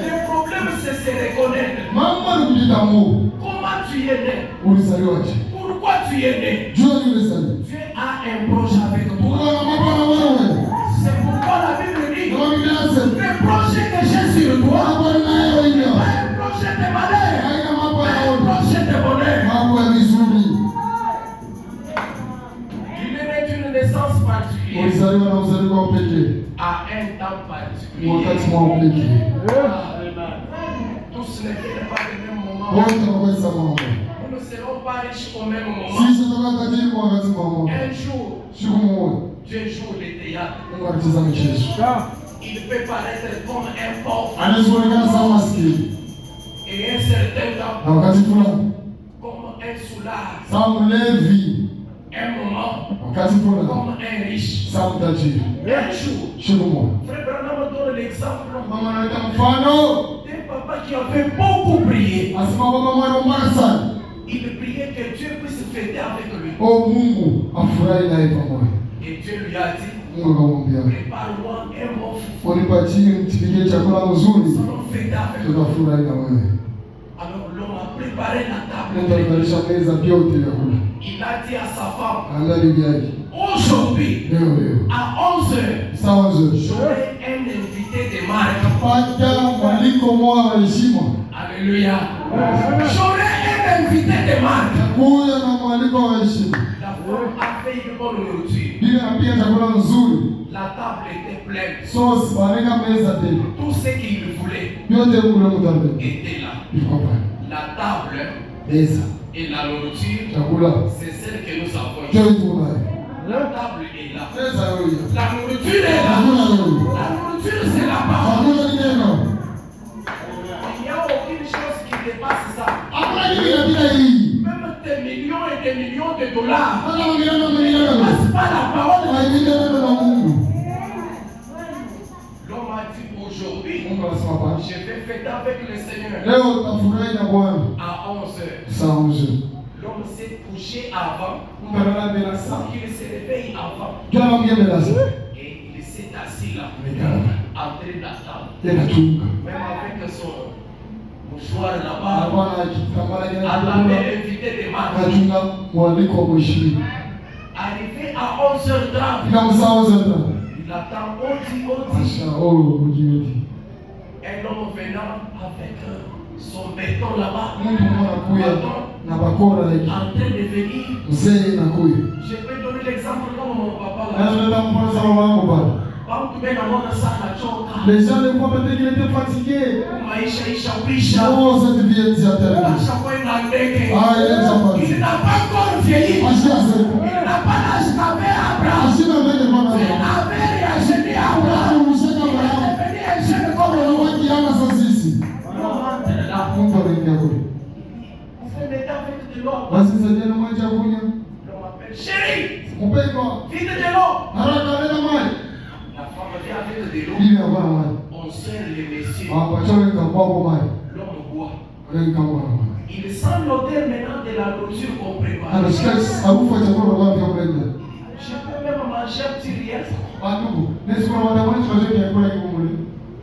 Le problème, c'est se reconnaître. Comment tu es né? Pourquoi tu es né? Dieu a un projet avec toi. C'est pourquoi la Bible dit le projet que j'ai sur toi, pas un projet de malheur, mais un projet de bonheur. Il est né d'une naissance particulière à un temps particulier. Tous ne viennent pas au même moment. Nous ne serons pas riches au même moment. Un jour, Dieu joue le théâtre. Il peut paraître comme un pauvre. Et un certain temps, comme un soulard. Un moment, comme un riche. Un jour, Frère Branham donne l'exemple d'un papa qui avait beaucoup prié. Asema baba mwana sana. Il priait que Dieu puisse fêter avec lui. Oh Mungu afurahi naye pamoja. Et Dieu lui a dit, Mungu akamwambia, prépare-moi un bon foufou. unipatie mtipikie chakula nzuri. Nous allons fêter avec lui. Tutafurahi na wewe. Alors l'homme a préparé la table. Nitaandalisha meza vyote vya kula. Il a dit à sa femme, Andaa bibi yake. aujourd'hui, Leo à 11h, saa 11. j'aurai un invité de marque. Pata mwaliko mwa wa heshima. Alléluia. J'aurai un invité de marque. Kuya na mwaliko wa heshima. La femme a fait une bonne nourriture. Bibi anapika chakula nzuri. La table était pleine. Sauce baneka meza tena. Tout ce qu'il voulait Yote kule mtambe. était là. Iko pale. La table Meza. et la nourriture, Chakula. c'est celle que nous avons ici. Joy tunayo. La table est là. Meza yoyo. La nourriture est là. Chakula yoyo. La nourriture, c'est la parole. Chakula ni neno. Il n'y a aucune chose qui dépasse ça. Hakuna kitu kinapita hii. Même des millions et des millions de dollars. Hata mamilioni na mamilioni. C'est pas la parole. Haipiti neno la Mungu. L'homme a dit aujourd'hui, Mungu anasema hapa. je vais fêter avec le Seigneur Leo tutafurahi na Bwana. à 11h. Saa 11. L'homme s'est couché avant Mungu analala sans saa. qu'il se réveille avant. Jana mgeni lazima. Et il s'est assis là, Amekaa. entré de la table. Tena chunga. Même avec son mouchoir là-bas, Hapana kitambala à gani. l'amener invité de marque. Anachunga mwaliko wa mheshimiwa. Arrivé à 11h30, Fika saa 11. il attend Odi. Asha mjioni. Un homme venant avec son béton là-bas, Mungu mwana kuya na bakora yake. en train de venir. Mzee na kuya. Je peux donner l'exemple comme mon papa là. Na tunataka mfano sawa wangu bwana. Quand tu mets dans sana choka, Les gens ne voient pas qu'il était fatigué. maisha ishawisha. Oh, cette vie est À éternelle. chaque fois, il a ndege. Ah, il est sympa. Il n'a pas encore vieilli. Asha sasa. Il n'a pas l'âge qu'avait Abraham. Ashina mbele bwana. Il avait réagi à Abraham. Mshaka Il Abraham. est devenu un jeune comme le roi. Wakiana sasa sisi. L'homme entre là. Mungu anaingia kule. Il fait des temps avec de l'eau. Basi sasa na maji ya kunywa. L'homme appelle chérie, Mpendwa. vide de l'eau. Haraka leta maji. La femme vient avec de l'eau. Bibi hapa maji. On sert les messieurs. Hapa chowe kamba kwa maji. L'homme boit. Wewe kamba. Il sent l'odeur maintenant de la nourriture qu'on prépare. Anasikia harufu ya chakula kwa vya mlenda. Je peux même manger un petit rien. Bandugu, nesi kwa wanawake tunajua chakula kiko mule.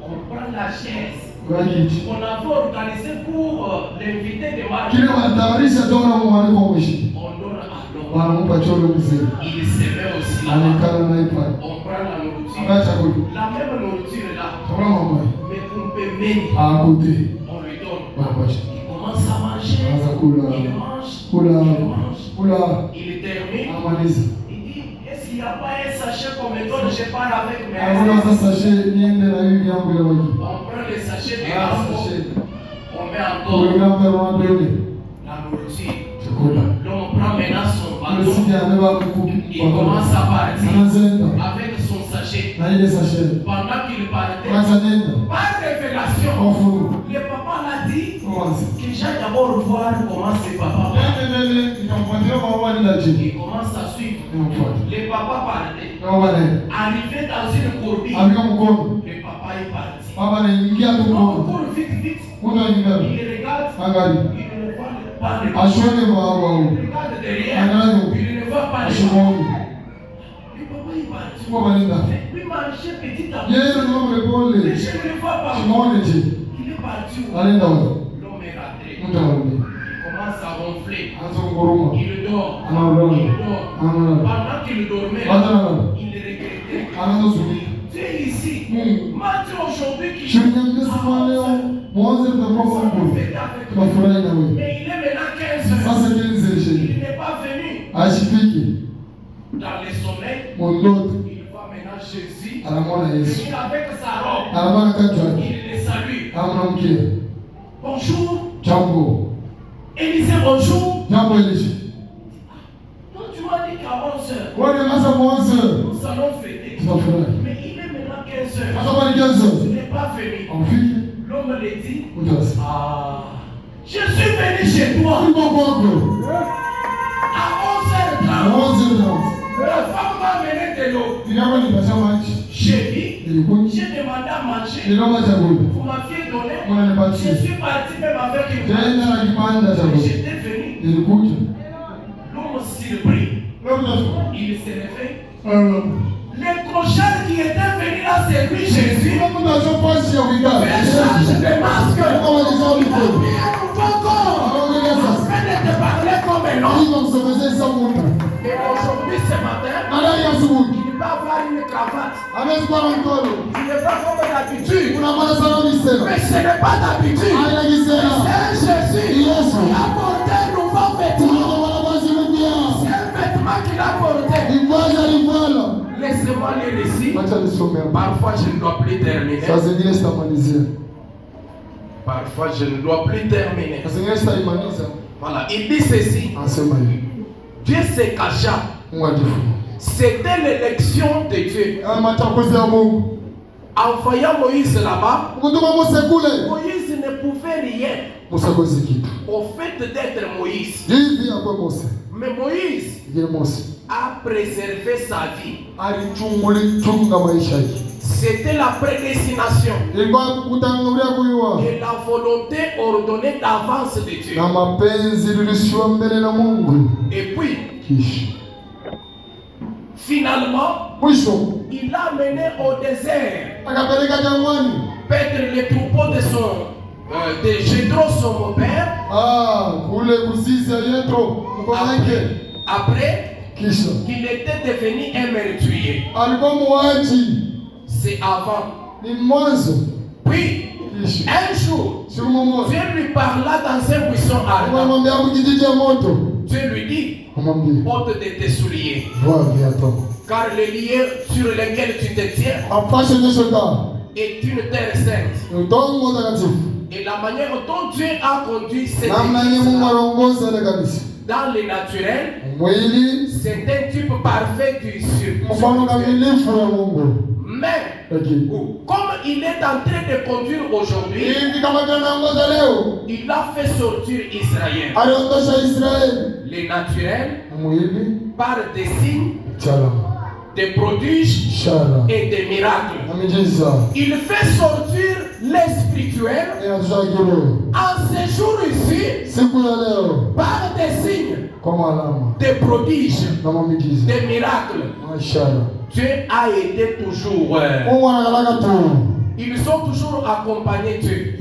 On prend la chaise. Kwa kiti. On avait organisé pour l'invité de Marc. Kile wanatayarisha toka mwaliko wa mwishi. On donne à l'homme. Wanampa choro mzee. Il se met aussi là. Anaikala na iPad. On prend la nourriture. Anga chakula. La même nourriture là. Chakula mama. Mais pour Pemeni, Akuti. on lui donne. Baba. Il commence à manger. Anza kula. Il mange. Kula. Il mange. Kula. Il termine. Amaliza. Il dit, est-ce qu'il n'y a pas un sachet qu'on me donne? Je pars avec mes Anaona sasa sashe niende na hivi yangu ya maji. On prend les sachets de Ah, lambeaux. sashe. On met encore Kulingana na wandoni. la nourriture. Chakula. L'homme prend maintenant son Kule bâton. sisi amebeba mkuki. Il commence à partir Anazenga. avec son sachet. Na ile sashe. Pendant qu'il partait, Kwanza nenda. par révélation, Ofu. le papa l'a dit Kwanza. que j'aille d'abord voir comment ses papas partent. Nende nikamfuatilia kwa baba nenda chini. Il commence à suivre. Nikamfuata. Les papas partaient. Kama baba nenda. Arrivé dans une courbille, Amika mkono. le papa est parti. Baba anaingia tu On mkono. court vite, vite. Kuna ingia. Il regarde, Angali. il ne voit pas le Ashone baba. Il regarde derrière, Angalau. il ne voit pas les Ashimoni. Le papa est parti. Baba nenda. Puis marcher petit à Yeye petit. ndio mpole. Les gens ne le voient pas. Shimoni je. Il est parti. Anaenda wapi? L'homme est rentré. Mtu anarudi. Il commence à ronfler. Anza kunguruma. Il dort. Anaondoka. Il dort. Anaondoka. Pendant qu'il dormait, Anaondoka. il regrettait. Anaanza kusubiri. Tu es ici. Mungu. Matin aujourd'hui qui Shirika msema leo mwanzo tutakuwa kwa Mungu. Tunafurahi na wewe. Mais il est maintenant 15 heures. Sasa kienze Il shehe. n'est pas venu. Ashifiki. Dans le sommeil, Mondoto. il voit maintenant Jésus. Anamwona Yesu. Il avec sa robe. Anabana kati yake. Il le salue. Anamwamkia. Bonjour. Jambo. Élisée, bonjour. Jambo Elisha. Toi, tu m'as dit qu'à 11 heures, Wewe masa mwanzo. nous allons fêter. Tunafurahi. Mais il est maintenant 15 heures. Sasa bali kianzo. Tu n'es pas venu. Amfiki. L'homme le dit. Utasi. Ah, je suis venu chez toi Mungu kwako. à 11h30. Mwanzo ndio. La femme m'a amené de l'eau. J'ai dit, j'ai demandé à manger. Vous m'aviez donné. Je suis parti même avec une femme. J'étais venu. L'homme surpris. Il s'est levé. Les clochards qui étaient venus là, c'est lui Jésus. Il change de masque. Il a mis un nouveau corps. Afin de te parler comme un homme. Et aujourd'hui, ce matin, il va avoir une cravate. Il n'est pas comme d'habitude. Mais ce n'est pas d'habitude. C'est Jésus qui a porté un nouveau vêtement. C'est un vêtement qu'il a porté. Laissez-moi lire ici. Parfois, je ne dois plus terminer. Parfois, je ne dois plus terminer. Voilà, il dit ceci. Dieu se cacha. C'était l'élection de Dieu. Envoyant Moïse là-bas, Moïse ne pouvait rien au fait d'être Moïse. Mais Moïse a préservé sa vie. C'était la prédestination et la volonté ordonnée d'avance de Dieu. Et puis, finalement, il l'a mené au désert. Paître les troupeaux de Jéthro, son beau-père. Après qu'il était devenu un meurtrier. C'est avant. Puis, un jour, Dieu lui parla dans un buisson ardent. Dieu lui dit, ôte de tes souliers. Car le lieu sur lequel tu te tiens est une terre sainte. Et la manière dont Dieu a conduit cette église dans le naturel, c'est un type parfait du surnaturel. Mais, comme il est en train de conduire aujourd'hui, il a fait sortir Israël. Les naturels par des signes, des prodiges et des miracles. Il fait sortir les spirituels en séjour ici par des signes, des prodiges, des miracles. Dieu a été toujours. Ils sont toujours accompagnés de Dieu.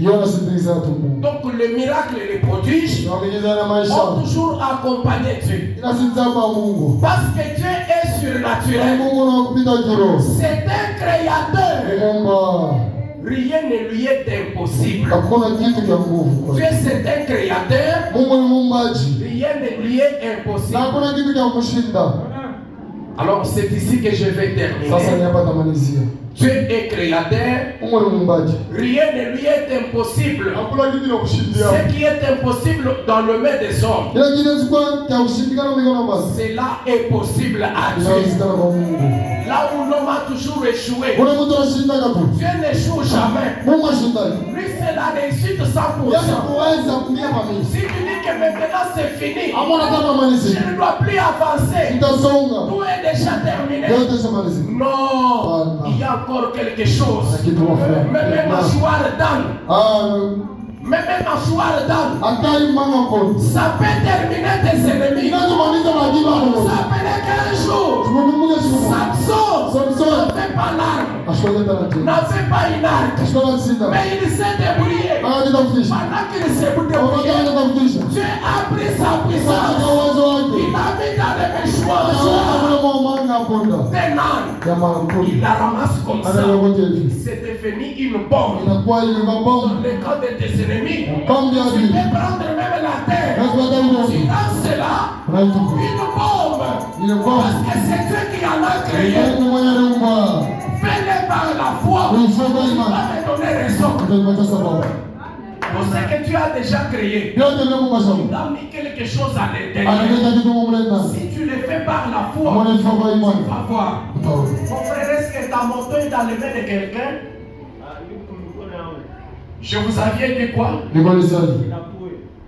Donc le miracle et les prodiges ont toujours accompagné Dieu. Parce que Dieu est surnaturel. C'est un créateur. Rien ne lui est impossible. Dieu c'est un créateur. Rien ne lui est impossible. Alors c'est ici que je vais terminer. Dieu est créateur. Rien ne lui est impossible. Ce qui est impossible dans le main des hommes, cela est possible à Dieu. Là où l'homme a toujours échoué, Dieu n'échoue jamais. Lui c'est la réussite 100%. Si tu dis que maintenant c'est fini, je ne dois plus avancer, tout est déjà terminé. Non, il y a encore quelque chose. Même Mâchoire d'âne. Même Mâchoire d'âne. Ça peut terminer tes ennemis. Ça peut qu'un jour, Samson n'avait pas l'arme, n'avait pas une arc, mais il s'est débrouillé. Pendant qu'il s'est débrouillé, Dieu a pris sa puissance. Il a mis dans les mâchoires d'un âne. Il la ramasse comme ça. C'est devenu une bombe. Dans le camp de tes ennemis, tu peux prendre même la terre. Tu lances là une bombe. Parce que c'est Dieu qui en a créé. Fais-le par la foi. Il va me donner raison. Pour ce que tu as déjà créé, il a mis quelque chose à l'intérieur. Si tu le fais par la foi, tu vas voir. Mon frère, est-ce que ta moto est dans les mains de quelqu'un? Je vous avais dit quoi?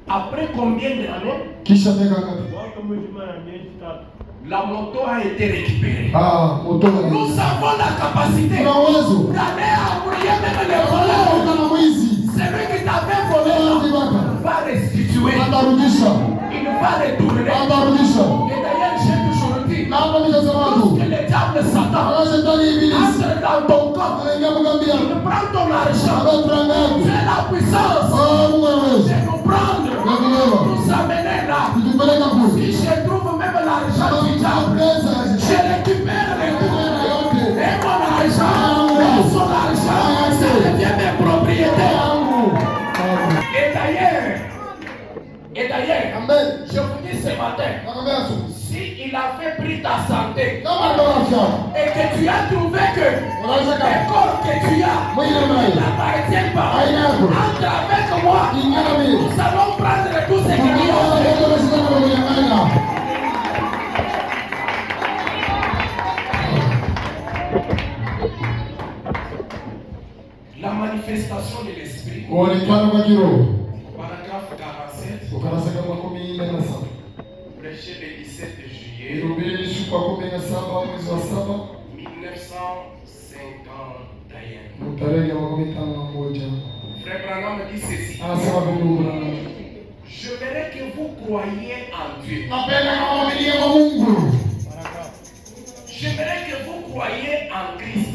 Après combien d'années? La moto a été récupérée. Nous avons la capacité d'aller embrouiller même les voleurs. Celui qui t'avait volé va restituer. Il va retourner. Et d'ailleurs, j'ai toujours dit, lorsque le diable Satan entre dans ton corps, il prend ton argent, c'est la puissance de nous prendre, nous amener là. Si je trouve même l'argent du diable, je récupère les coups. Et mon argent, son argent, ça devient mes propriétés. Et d'ailleurs, je vous dis ce matin, si il avait pris ta santé et que tu as trouvé que le corps que tu as n'appartient pas, entre avec moi, nous allons prendre tous ces clients. La manifestation de l'esprit. Paragraphe 47. Prêché le 17 juillet 1951. Frère Branham dit ceci. Je verrai que vous croyez en Dieu. Je verrai que vous croyez en Christ.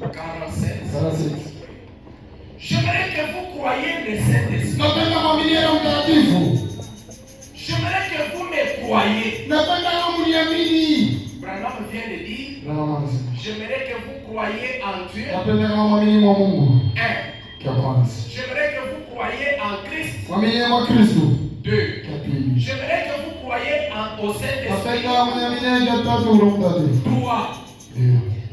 47. J'aimerais que vous croyiez le Saint-Esprit. J'aimerais que vous me croyiez. Branham vient de dire, j'aimerais que vous croyiez en Dieu. J'aimerais que vous croyiez en Christ. 2. J'aimerais que vous croyiez au Saint-Esprit. 3.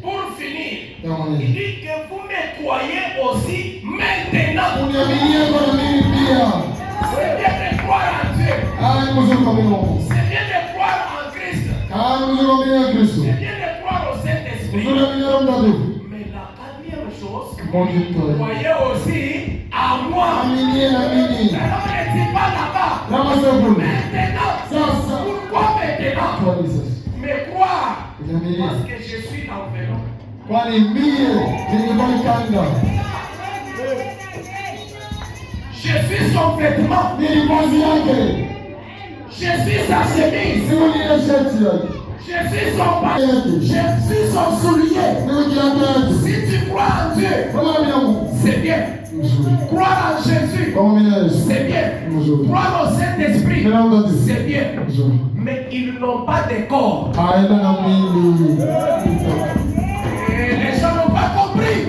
Pour finir, il dit que vous me croyez aussi maintenant. C'est bien de croire en Dieu. C'est bien de croire en Christ. C'est bien de croire au Saint-Esprit. Mais la quatrième chose, croyez aussi à moi. Alors ne dis pas là-bas. Maintenant. Pourquoi maintenant? Mais croire. Parce que je suis l'enveloppe. Je suis son vêtement. Je suis sa chemise. Je suis son pantalon. Je suis son soulier. Si tu crois en Dieu, c'est bien. Croire en Jésus, c'est bien. Croire au Saint-Esprit, c'est bien. Mais ils n'ont pas de corps. Et les gens n'ont pas compris.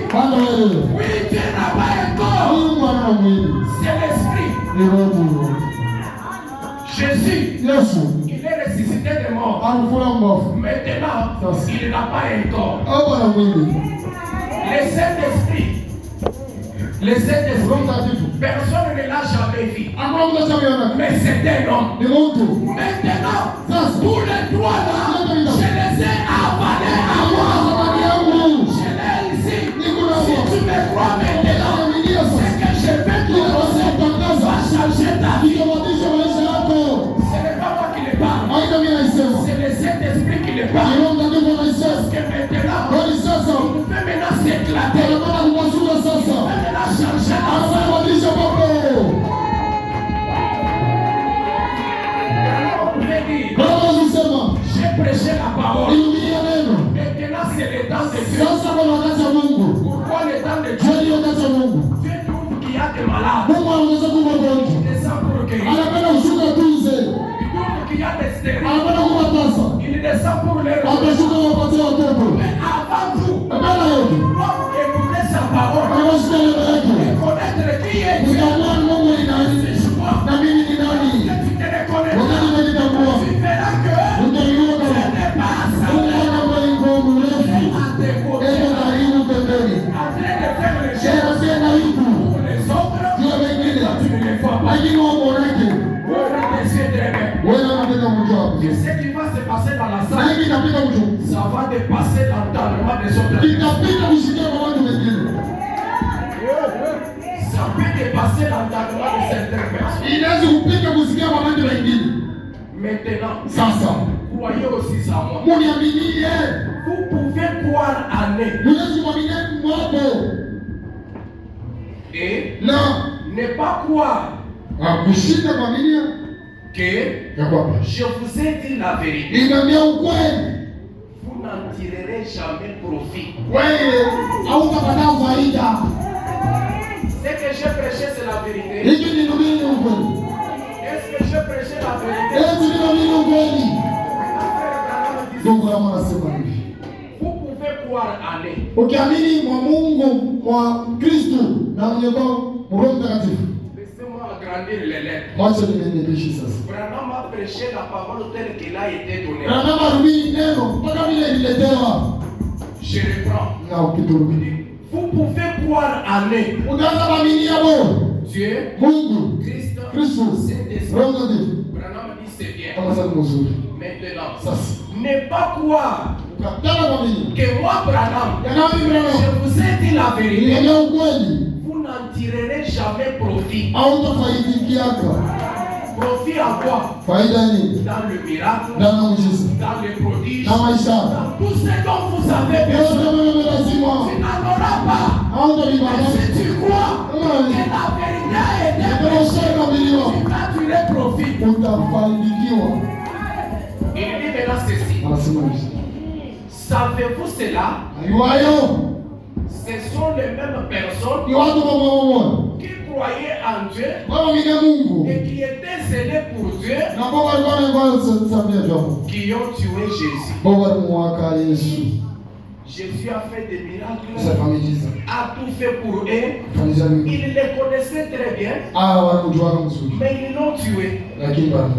Oui, Dieu n'a pas un corps. C'est l'Esprit. Jésus, il est ressuscité des morts. Maintenant, il n'a pas un corps. Le Saint-Esprit, personne ne l'a jamais vu. Mais c'est un homme. Maintenant, tous les droits là, je les ai avalés à moi. Je l'ai ici. Si tu me crois maintenant, c'est que je vais te lancer va changer ta vie. Ce n'est pas moi qui le parle. C'est le Saint-Esprit qui le parle. Parce que maintenant, il peut maintenant s'éclater. Il peut maintenant changer la vie. J'ai prêché la parole. Maintenant c'est le temps de Dieu. Pourquoi le temps de Dieu? Dieu trouve qu'il y a des malades. Il descend pour guérir. Il trouve qu'il y a des stériles. Il descend pour les rendre. Mais avant tout, l'homme écouter sa parole et connaître qui est Dieu. C'est choix. Que tu te reconnais. Tu verras que ce n'est pas ça. Tu sais ce qui va se passer dans la salle. Ça va dépasser l'entendement des autres. Ça peut dépasser l'entendement de certaines personnes. Maintenant, Sasa croyez aussi en moi. muniaminie. Vous pouvez croire en eux Mwenyezi mwamini mwako. et Na ne pas croire kushinda mwamini que ya kwamba je vous ai dit la vérité. ninaambia ukweli. Vous n'en tirerez jamais profit. Wewe hautapata faida. Ce que j'ai prêché, c'est la vérité. Hiki ni nini ukweli? Est-ce que j'ai prêché la vérité? Eti ni nini ukweli? Mungu anasema hivi. Vous pouvez croire en eux. Ukiamini mwa Mungu, mwa Kristo na mwenye Roho Mtakatifu. Laissez-moi agrandir les lettres. Mwache nimenidishi sasa. Branham a prêché la parole telle qu'elle a été donnée. Na kama rudi neno mpaka vile ililetewa. Je reprends. Na ukiturudi. Vous pouvez croire en eux. Unaanza kuamini hapo. Dieu, Mungu, Christ, Kristo, Saint-Esprit. Roho Mtakatifu. Branham dit c'est bien. Kama sasa mzuri. Maintenant, Sasa ne pas croire ukataka kuamini. que moi, Branham, Yanaamini Branham. je vous ai dit la vérité. Ninaambia ukweli. Vous n'en tirerez jamais profit. Hautafaidikiaka. Profit à quoi? Faida nini? Dans le miracle, Ndani ya muujiza. dans les prodiges, Na maisha. dans tout ce dont vous avez Yote besoin. wewe lazima. Tu n'en auras pas. Hautapata. Si tu crois que la vérité a été prêchée, tu vas tirer profit. Utafaidikiwa. Il dit maintenant ceci. Anasema hivi. Savez-vous cela? Ayuayo Ce sont les mêmes personnes ni watu mmoja. qui croyaient en Dieu Wao ni Mungu. et qui étaient zélés pour Dieu Na kwa walikuwa sabia jambo. qui ont tué Jésus. Baba mwaka Yesu. Jésus a fait des miracles, Sasa familia. a tout fait pour eux. Familia ni. Ils les connaissaient très bien, Wanamjua mzuri. mais ils l'ont tué. Lakini bado.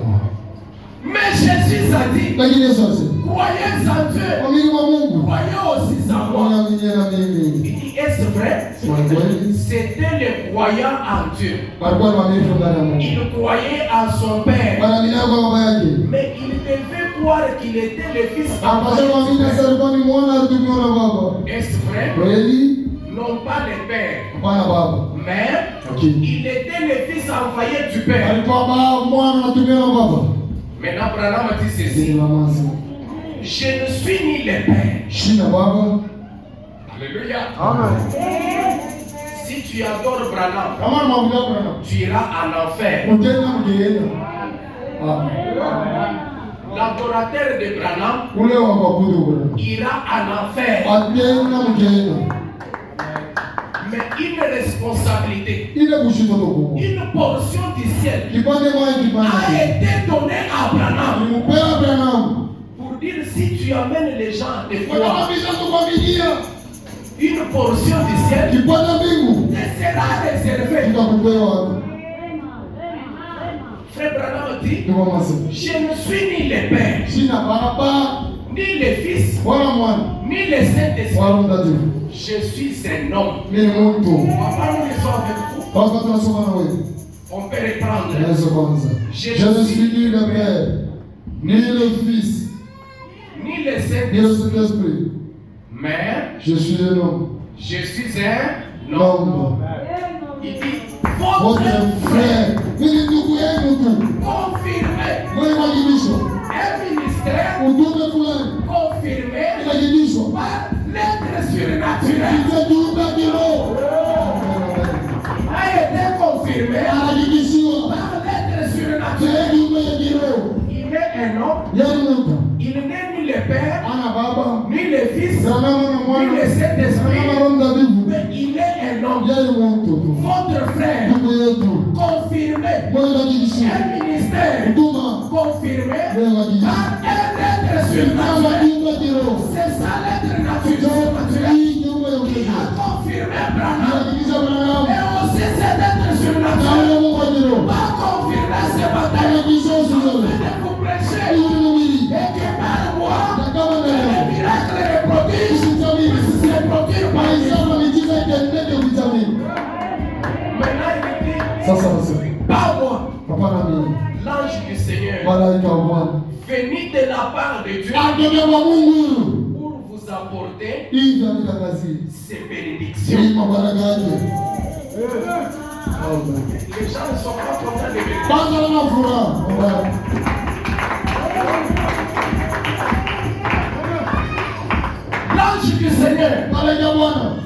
Mais Jésus a dit, Lakini Yesu alisema, croyez en Dieu, amini kwa Mungu. croyez aussi en moi. Unaamini na mimi. Il dit, est-ce vrai? Ni kweli. C'était les croyants en Dieu. Walikuwa waaminifu ndani ya Mungu. Ils croyaient en son Père, Wanaamini kwa baba yake. mais ils devaient croire qu'il était le Fils Apasha kuamini envoyé. sasa alikuwa ni mwana tumiona baba. Est-ce vrai? Kweli? Non pas le Père, Hapana baba. mais Lakini il était le Fils envoyé du Père. alikuwa baba mwana tumiona baba. Maintenant, Branham a dit Ni ceci. mama zima. Je ne suis ni le Père. Shina baba. Alléluia. Amen. Si tu adores Branham, Kama mabudu yako na. tu iras en enfer. Utenda mgeenda. L'adorateur de Branham Ule wa kuabudu bwana. ira en enfer. Atenda mgeenda. Mais une responsabilité, Ile kushika toko. une portion du ciel Kipande moja a kipande. été donnée à Branham Alimpea Branham. pour dire si tu amènes les gens de Kwa foi, kabisa kukwamilia. une portion du ciel Kipande mbingu. te sera réservée. Tutakupewa. Frère Branham dit, Ndio mama sema. je ne suis ni le Père, Shina baba. ni le Fils, Wala mwana. ni le Saint-Esprit. Wala mtakatifu. Je suis un homme. Mimi ni mtu. Papa, nous les sommes avec vous. Baba tunasoma na wewe. On peut reprendre. Yesu kwanza. Je ne suis ni le Père, ni le Fils, Ni le ni le Saint-Esprit, Saint-Esprit. mais Je suis un homme. je suis un homme. L'homme. Il dit, Votre votre frère. frère Mimi ndugu yenu tu. confirmé Wewe wajibisho. un ministère Ujumbe fulani. confirmé Inajibishwa. par l'être surnaturel Ujumbe kiroho. a été confirmé Anajibishiwa. par l'être surnaturel. Tena ujumbe ya kiroho. Il est un homme, Yeye mtu. il n'est ni le Père, Ana baba. ni le Fils, Sana mwana ni mwana. le Sana Saint-Esprit, Roho Mtakatifu. mais il est un homme. Yeye mtu tu. Votre frère Ndugu yetu. confirmé Wewe unajibishiwa. un ministère Huduma. confirmé Wewe unajibishiwa. par un être surnaturel. C'est ça l'être naturel qui a confirmé Branham. Et aussi cet être surnaturel va confirmer ce matin de vous prêcher et que par moi, les miracles et les prodiges puissent se produire parmi nous. Maintenant, il dit, Sasa sasa. pas moi, Hapana mimi. l'ange du Seigneur, Malaika wa Bwana. venu de la part de Dieu Atoka kwa Mungu. pour vous apporter Hivi anatangazi. ces bénédictions. Ni mabaraka yake. Les gens ne sont pas contents de venir. Kwanza wana furaha. l'ange du Seigneur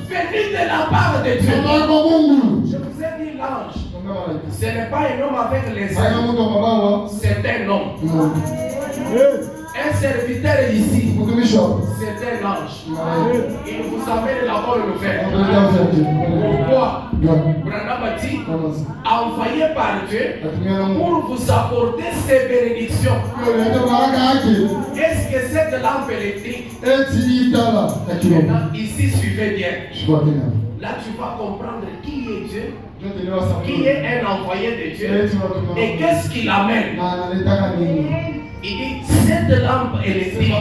venu de la part de Dieu. Je vous ai dit l'ange. Ce n'est pas un homme avec les ailes. C'est un homme. Un serviteur ici, c'est un ange. Il vous amène la bonne nouvelle. Pourquoi? Branham a dit, envoyé par Dieu pour vous apporter ces bénédictions. Est-ce que cette lampe électrique, maintenant, ici, suivez bien. Là, tu vas comprendre qui est Dieu, qui est un envoyé de Dieu et qu'est-ce qu'il amène. Il dit, cette lampe électrique,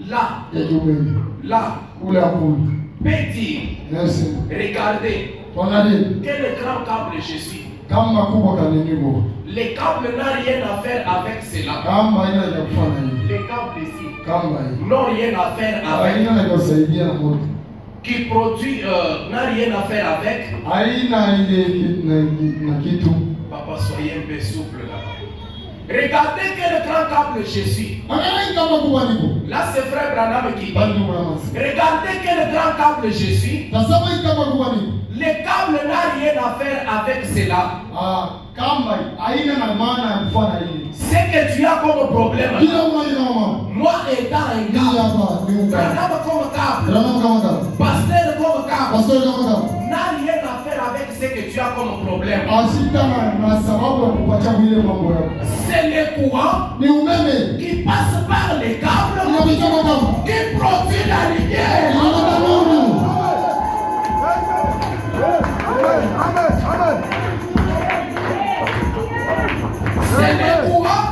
là, peut dire, regardez, quel grand câble je suis. Les câbles n'ont rien à faire avec cela. Les câbles ici n'ont rien à faire avec. Qui produit n'a rien à faire avec. Papa, soyez un peu souple là. Regardez quel grand câble je suis. Là, c'est frère Branham qui dit. Regardez quel grand câble je suis. Les câbles n'ont rien à faire avec cela. C'est que tu as comme problème. Moi étant un câble, Branham comme câble, pasteur comme câble, n'a rien à faire avec ce que tu as comme problème. C'est le courant qui passe par les câbles qui produit la lumière. C'est le courant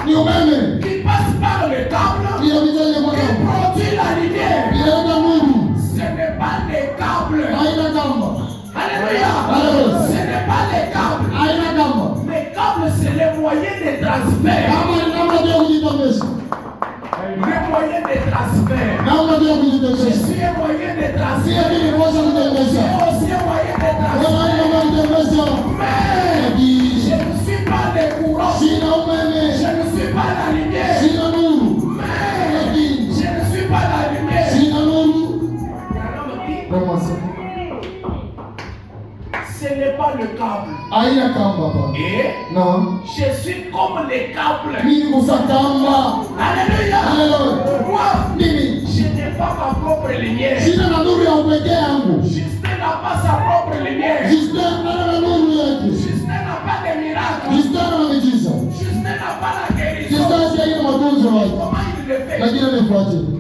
qui passe par les câbles qui produit la lumière. Ce n'est pas les câbles. Alléluia. Ce n'est pas les câbles. Les câbles, c'est les moyens de transfert. Les moyens de transfert. Je suis un moyen de transfert. Je suis aussi un moyen de transfert. Mais je ne suis pas le courant. Je ne suis pas la lumière. Mais je ne suis pas la lumière. Ce n'est pas le câble. Et je suis comme les câbles. Alléluia. Moi, je n'ai pas ma propre lumière. Justin n'a pas sa propre lumière. Justin n'a pas de miracle. Justin n'a pas la guérison. Comment il le fait?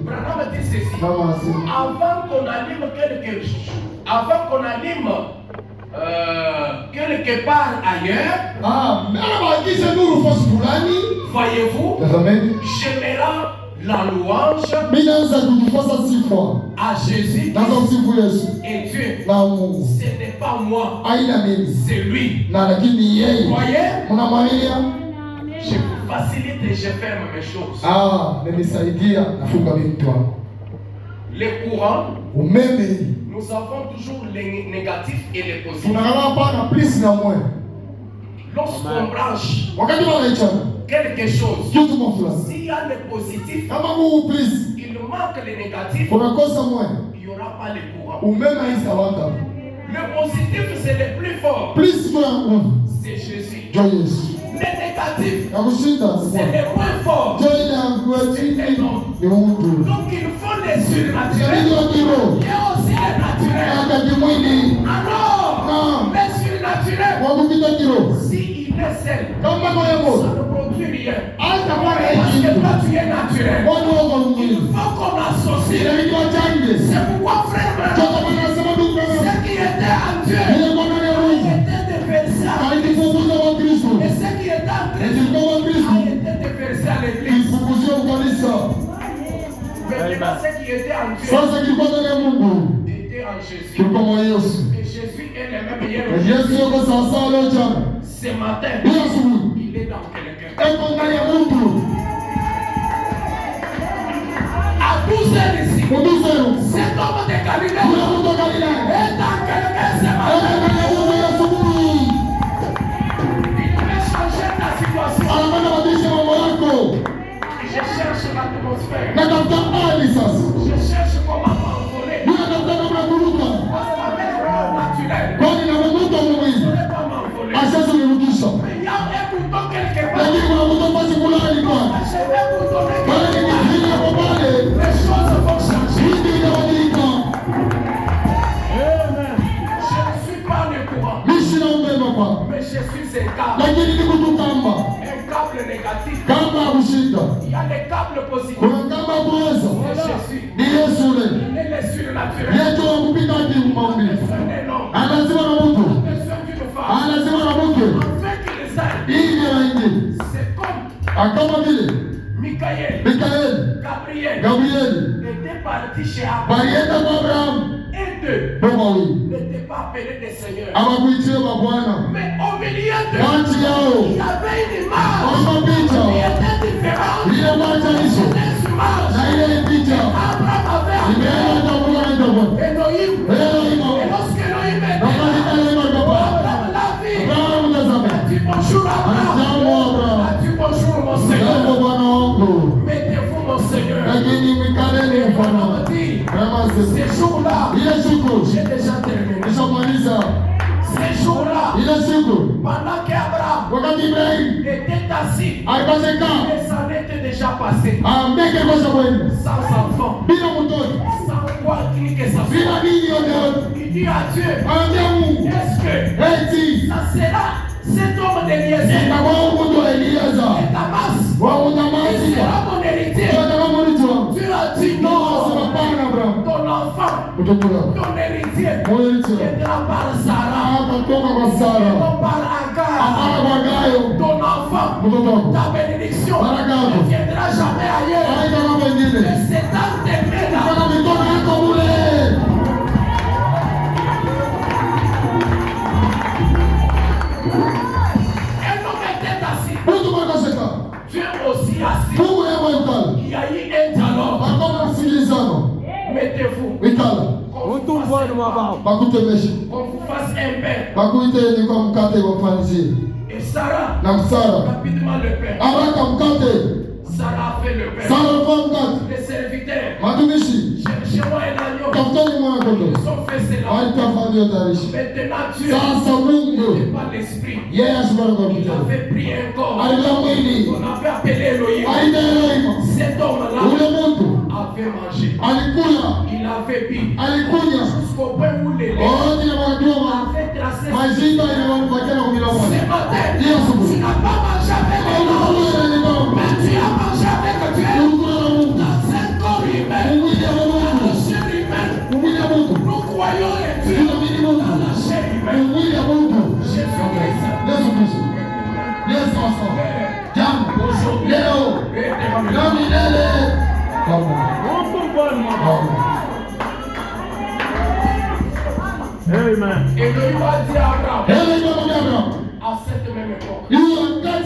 Branham dit ceci. Avant qu'on allume quelque part ailleurs, voyez-vous, j'aimerais la louange à Jésus et Dieu. Ce n'est pas moi, c'est lui. Vous voyez, je vous facilite et je ferme mes choses. Les courants, nous avons toujours les négatifs et les positifs. Lorsqu'on branche quelque chose, s'il y a les positifs, il manque les négatifs, il n'y aura pas les courants. Le positif, c'est le plus fort. C'est Jésus. Les négatifs, c'est le moins fort. C'est un homme. Donc il faut les surnaturels. Il y a aussi les naturels. Alors, les surnaturels, s'il est seul, ça ne produit rien. Parce que toi tu es naturel. Il faut qu'on associe. C'est pourquoi frère, ce qui était en Dieu était déversé à l'Église. Et ce qui était en Christ a été déversé à l'Église. Maintenant, ce qui était en Dieu était en Jésus. Et Jésus est le même hier aujourd'hui. Ce matin, il est dans quelqu'un. À 12 heures ici, cet homme de Galilée est dans quelqu'un ce matin. Il veut changer ta situation. Je cherche l'atmosphère. Je négatif, kama kushinda, il y a les câbles positifs. kuna kama kuweza C'est Jésus. ni Yesu ule. Il est surnaturel. Yesu wa kupita hadi maumbile. Besoin d'un homme. Anazima na mtu, Besoin d'une femme. anazima na mke, Afin qu'il sache. ili aende. C'est comme Akama vile Michael, Mikaeli, Gabriel Gabrieli était parti chez Abraham. walienda kwa Abrahamu, Et deux boma wawili n'étaient pas appelés des seigneurs. awakuitie wa Bwana. Mais au milieu d'eux, Kati il yao y avait une image wako qui picha était différente. ile wacha hizo Cette image, na ile picha Abraham avait appelé imeenda kwa Bwana ndio. Elohim. Elohim. Et lorsque Elohim est Na kama ile baba Abraham l'a vu. Abrahamu tazama. Dis bonjour Abraham. Jambo Abrahamu. Dis bonjour mon Seigneur. Jambo Bwana wangu. Mettez-vous mon Seigneur. Lakini Mikaeli Et mfano. Abraham dit, Kama sisi. ces jours-là, Ile siku j'ai déjà terminé. nishamaliza. Ces jours-là, Ile siku pendant qu'Abraham wakati Ibrahim était assis, alipaseka les années étaient déjà passées. ambeke kwa sababu Sans enfant, bila mtoto sans quoi que ça soit. bila nini yote. Il dit à Dieu, Ambia Mungu est-ce que eti ça sera cet homme d'Eliezer, kama Mungu ndo Elieza Damas, wa qui utamasi sera mon héritier? kwa kama mlitoa Dieu a dit no non. sema pana Abraham Ton enfant, mtoto wako ton héritier, mlitoa viendra par Sarah, akatoka kwa Sara non par Agar. akana kwa Gayo Ton enfant, mtoto wako ta bénédiction Baraka yako. ne viendra jamais ailleurs. aita kama wengine Mais c'est dans tes mains là. kwa mikono yako mule. Un homme était assis. Mtu makaseka Dieu aussi assis. Mungu yeye mkala Il y a eu un dialogue. akoma msikilizano Mettez-vous. mikala bakutemesha Qu'on vous fasse un pain. bakuite ni kwa mkate wa fanzi Et Sarah, na Sara rapidement le pain. araka mkate Sarah a fait le pain. Sara kwa mkate Les serviteurs, matumishi cherchez-moi un agneau. tafuteni mwana kondoo Ils ont fait cela. alitafanya tarishi Maintenant Dieu sasa Mungu n'est pas l'esprit. yeye ashibara kwa Il mkate avait pris un corps. alila mwili On avait appelé Elohim. aida Elohim Cet homme-là ule mtu avait mangé. alikula Il avait bu. alikunya Jusqu'au point où les lèvres wote na wakatuma avaient tracé. majimba inawapatia na kumila Ce mwana matin, Yes. tu n'as pas mangé avec l'homme, mais tu as mangé avec Dieu. Dans un corps humain, dans la chair humaine, nous croyons en Dieu. Dans la chair humaine, Jésus-Christ. Amen. Et Dieu a dit à Abraham, à cette même époque, je reviendrai.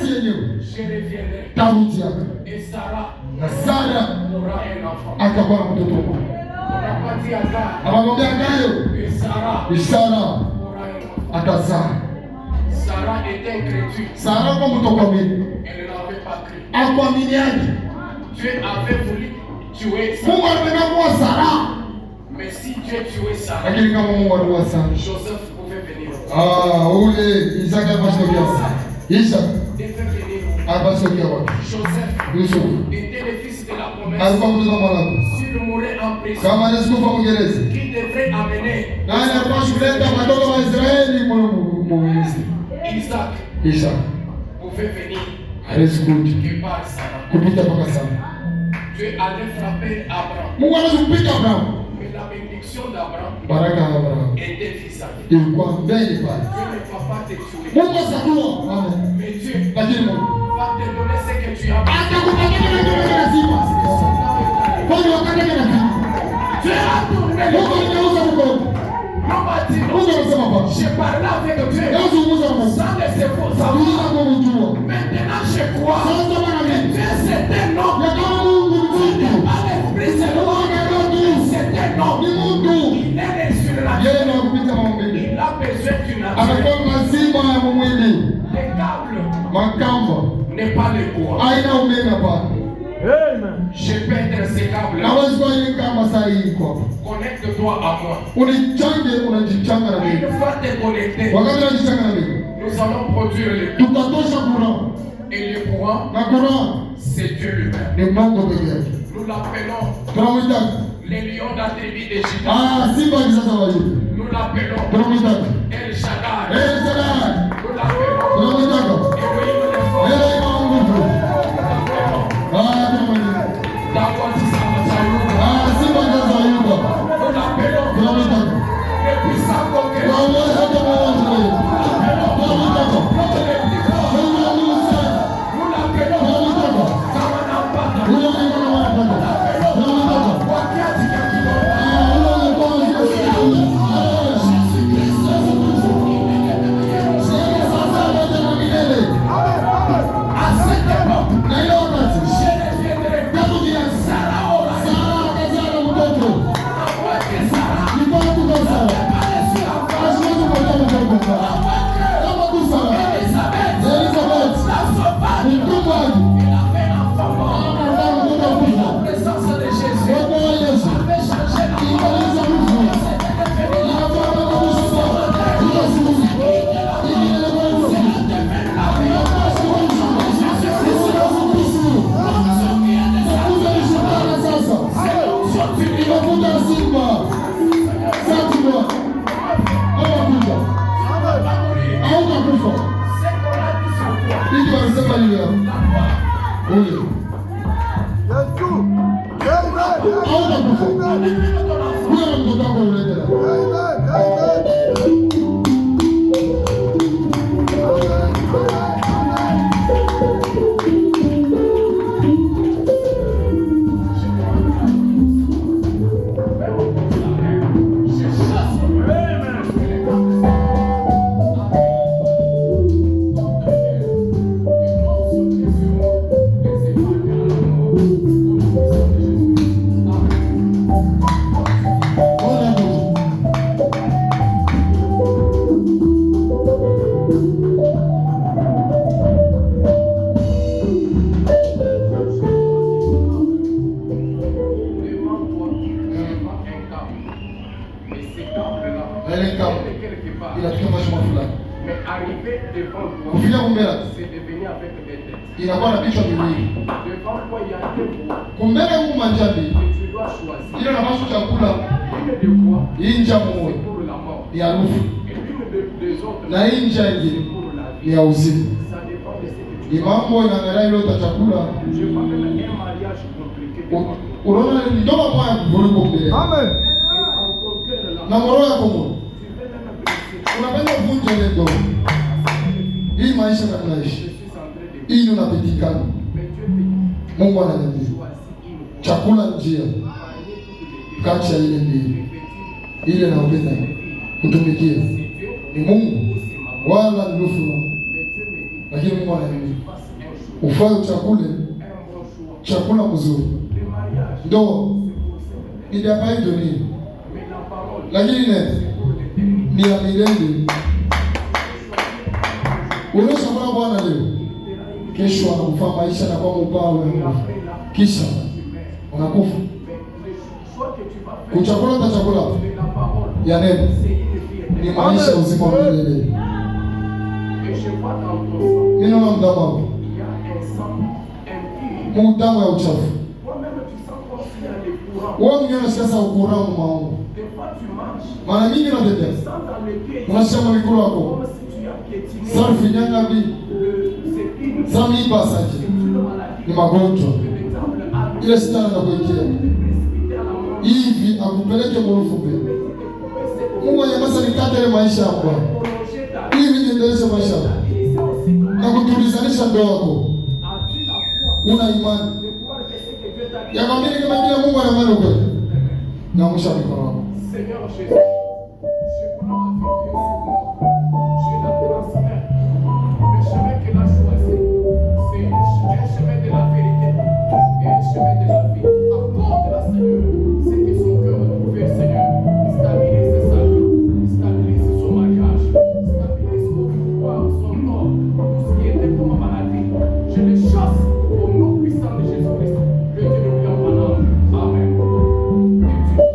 Et Sarah aura un enfant. On n'a pas dit Agar. Et Sarah aura un enfant. Sarah était incrédule. Elle n'avait pas cru. Dieu avait voulu tuer Sarah. Mais si Dieu tuait Sarah, Joseph pouvait venir. Ule Isaka alipasogea. Isa Devait venir. alipasogea wapi? Joseph Yusuf était le fils de la promesse. alikuwa mtoto wa Malako. S'il mourait en prison, Kama alisikufa Mwingereza. qui devrait amener Nani alipaswa kuleta watoto wa Israeli Misri? Isaac Isa pouvait venir alisikuja que par Sarah. kupita mpaka sana. Dieu allait frapper Abraham. Mungu anaweza kupita Abrahamu. Mais la bénédiction d'Abraham Baraka ya Abrahamu était vis-à-vis. ilikuwa mbele pale. Dieu ne va pas te tuer. Mungu asajua. Amen. Mais Dieu Lakini Mungu va te donner ce que tu as. atakupatia kile lazima. Kwa hiyo wakati kana Dieu a tourné le Mungu anauza mkono. L'homme a dit non. Mungu anasema kwa. Je parlais avec Dieu Leo zungumza na Mungu. sans laisser pour Bila savoir. kumjua. Maintenant je crois Sasa bwana que mimi. Dieu c'est un homme. Ya kama Mungu ni Mungu. Pas l'esprit c'est Mungu l'homme. anajua C'est un homme. ni Mungu. Il est sur la Yeye ndiye kupita maumbile. Il a besoin d'une nature. Amekuwa lazima ya mwili. Les câbles Makamba n'est pas le bois. haina umeme hapa. Amen. Je pète ces câbles. Naweza kwa hii kama saa hii iko hapa. Connecte-toi à moi. Unichange unajichanga na mimi. Une fois t'es connecté, Wakati unajichanga na mimi. nous allons produire le Tutatosha courant. Et le courant, Na courant c'est Dieu lui-même. ni Mungu pekee yake. Nous l'appelons Tunamwita les lions de la tribu de Juda. simba wa kisasa wa Yuda. Nous l'appelons Tunamwita El Shaddai. El Shaddai. Nous l'appelons Tunamwita Elohim le fort. Elohim wa nguvu. ces câbles-là, na ile kama quelque part. inafika mashimo fulani. Mais arriver devant toi, Kufika kumbele c'est de venir avec des têtes. inakuwa na vichwa viwili. Devant toi, il y a deux voies Kumbele huku manjabi que tu dois choisir. ile napaswa chakula Une des voies, hii njia c'est moja pour la mort. ni harufu Et une des autres, na hii njia c'est ingine pour la ni vie. ya uzima. Ça dépend de ce que tu Ni veux. mambo inaangalia ile utachakula. Je vois même un mariage compliqué devant toi. Unaona ni ndoa moja ya kuvuruga mbele. Amen. Et en ton cœur là, Na moro yako Mungu. tu veux même blesser. Unapenda kuvunja ile ndoa. Hii maisha na Je tunaishi. suis en train de dire, Hii unapitikana. mais Dieu te dit, Mungu ananiambia. choisis une voie. Chakula njia Parmi toutes les deux. kati ya ile mbili. Revêtis Ile naopenda kutumikia. c'est Dieu Ni Mungu ou c'est maman. wala ni nufu. Mais Dieu me dit, Lakini Mungu ananiambia fasse un choix. ufanye chakule Un bon choix. chakula mzuri. Le mariage, Ndoa c'est pour cette ni ya hapa dunia. mais la parole, Lakini neno c'est pour l'éternité. ni ya milele. Unaweza Bwana leo. Kesho anakufaa maisha na kwa upawe. Kisha unakufa. Kuchakula utachakula ya neno ni maisha uzima wa milele. Mimi naona mdamu wako. Mungu damu ya uchafu. Wewe mwenyewe unasikia ukuramu maongo. Mara nyingi unatetea. Unasema mikolo yako. Sarfi nyangabi. Zami basaje. Ni magonjwa. Ile sitana na kuingia. Hivi akupeleke mrufupe. Mungu anyamaza nikate maisha yako. Hivi niendeleze maisha yako. Na kutulizanisha ndoa yako. Una imani. Ya kwambia kama kila Mungu ana imani kweli. Na mwisho mikono wako. Seigneur Jésus, je crois que Dieu sur moi. Je la transmets. Le chemin qu'elle a choisi, c'est un chemin de la vérité et un chemin de la vie. Accorde-la, Seigneur, ce que son cœur a trouvé, Seigneur. Stabilise sa vie, stabilise son mariage, stabilise son pouvoir, son corps, tout ce qui était comme maladie. Je le chasse au nom puissant de Jésus-Christ. Que Dieu nous prenne en âme. Amen. Et Dieu,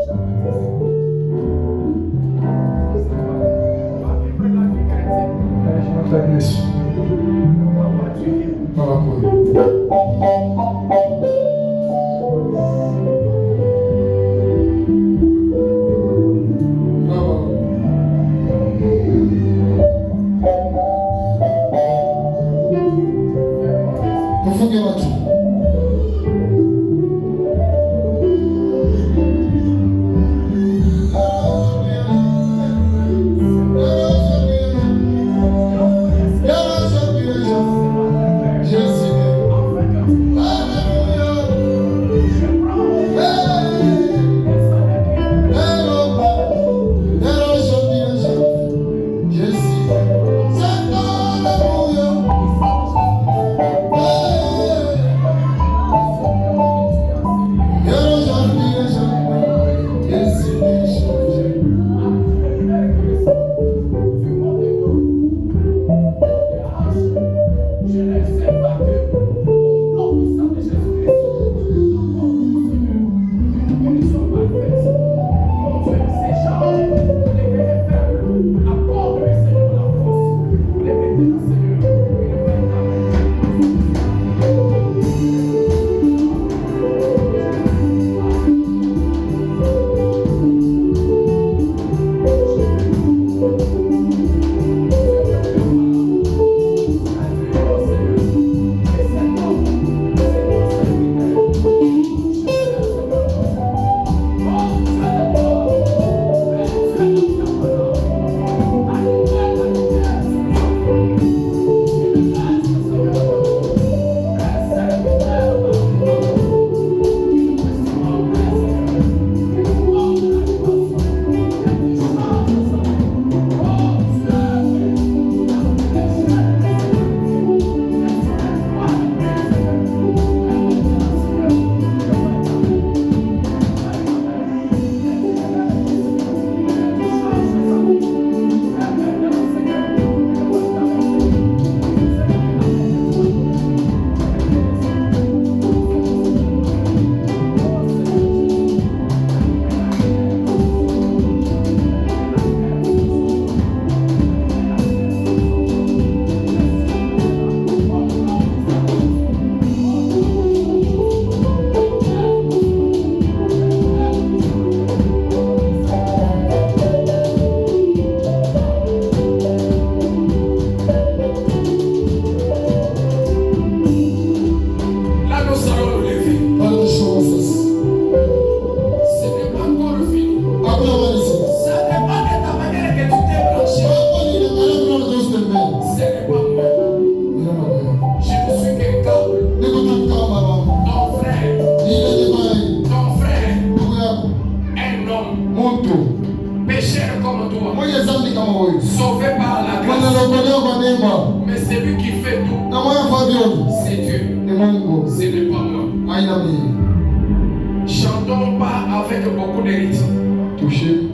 comme toi, Mwenye zambi kama wewe. sauvé par la grâce. Wanalokolewa kwa neema. Mais celui qui fait tout, Na mwenye fadhili. c'est Dieu. Ni Mungu. Ce n'est pas moi. Haina mimi. Chantons pas avec beaucoup de rythme. Tuimbe.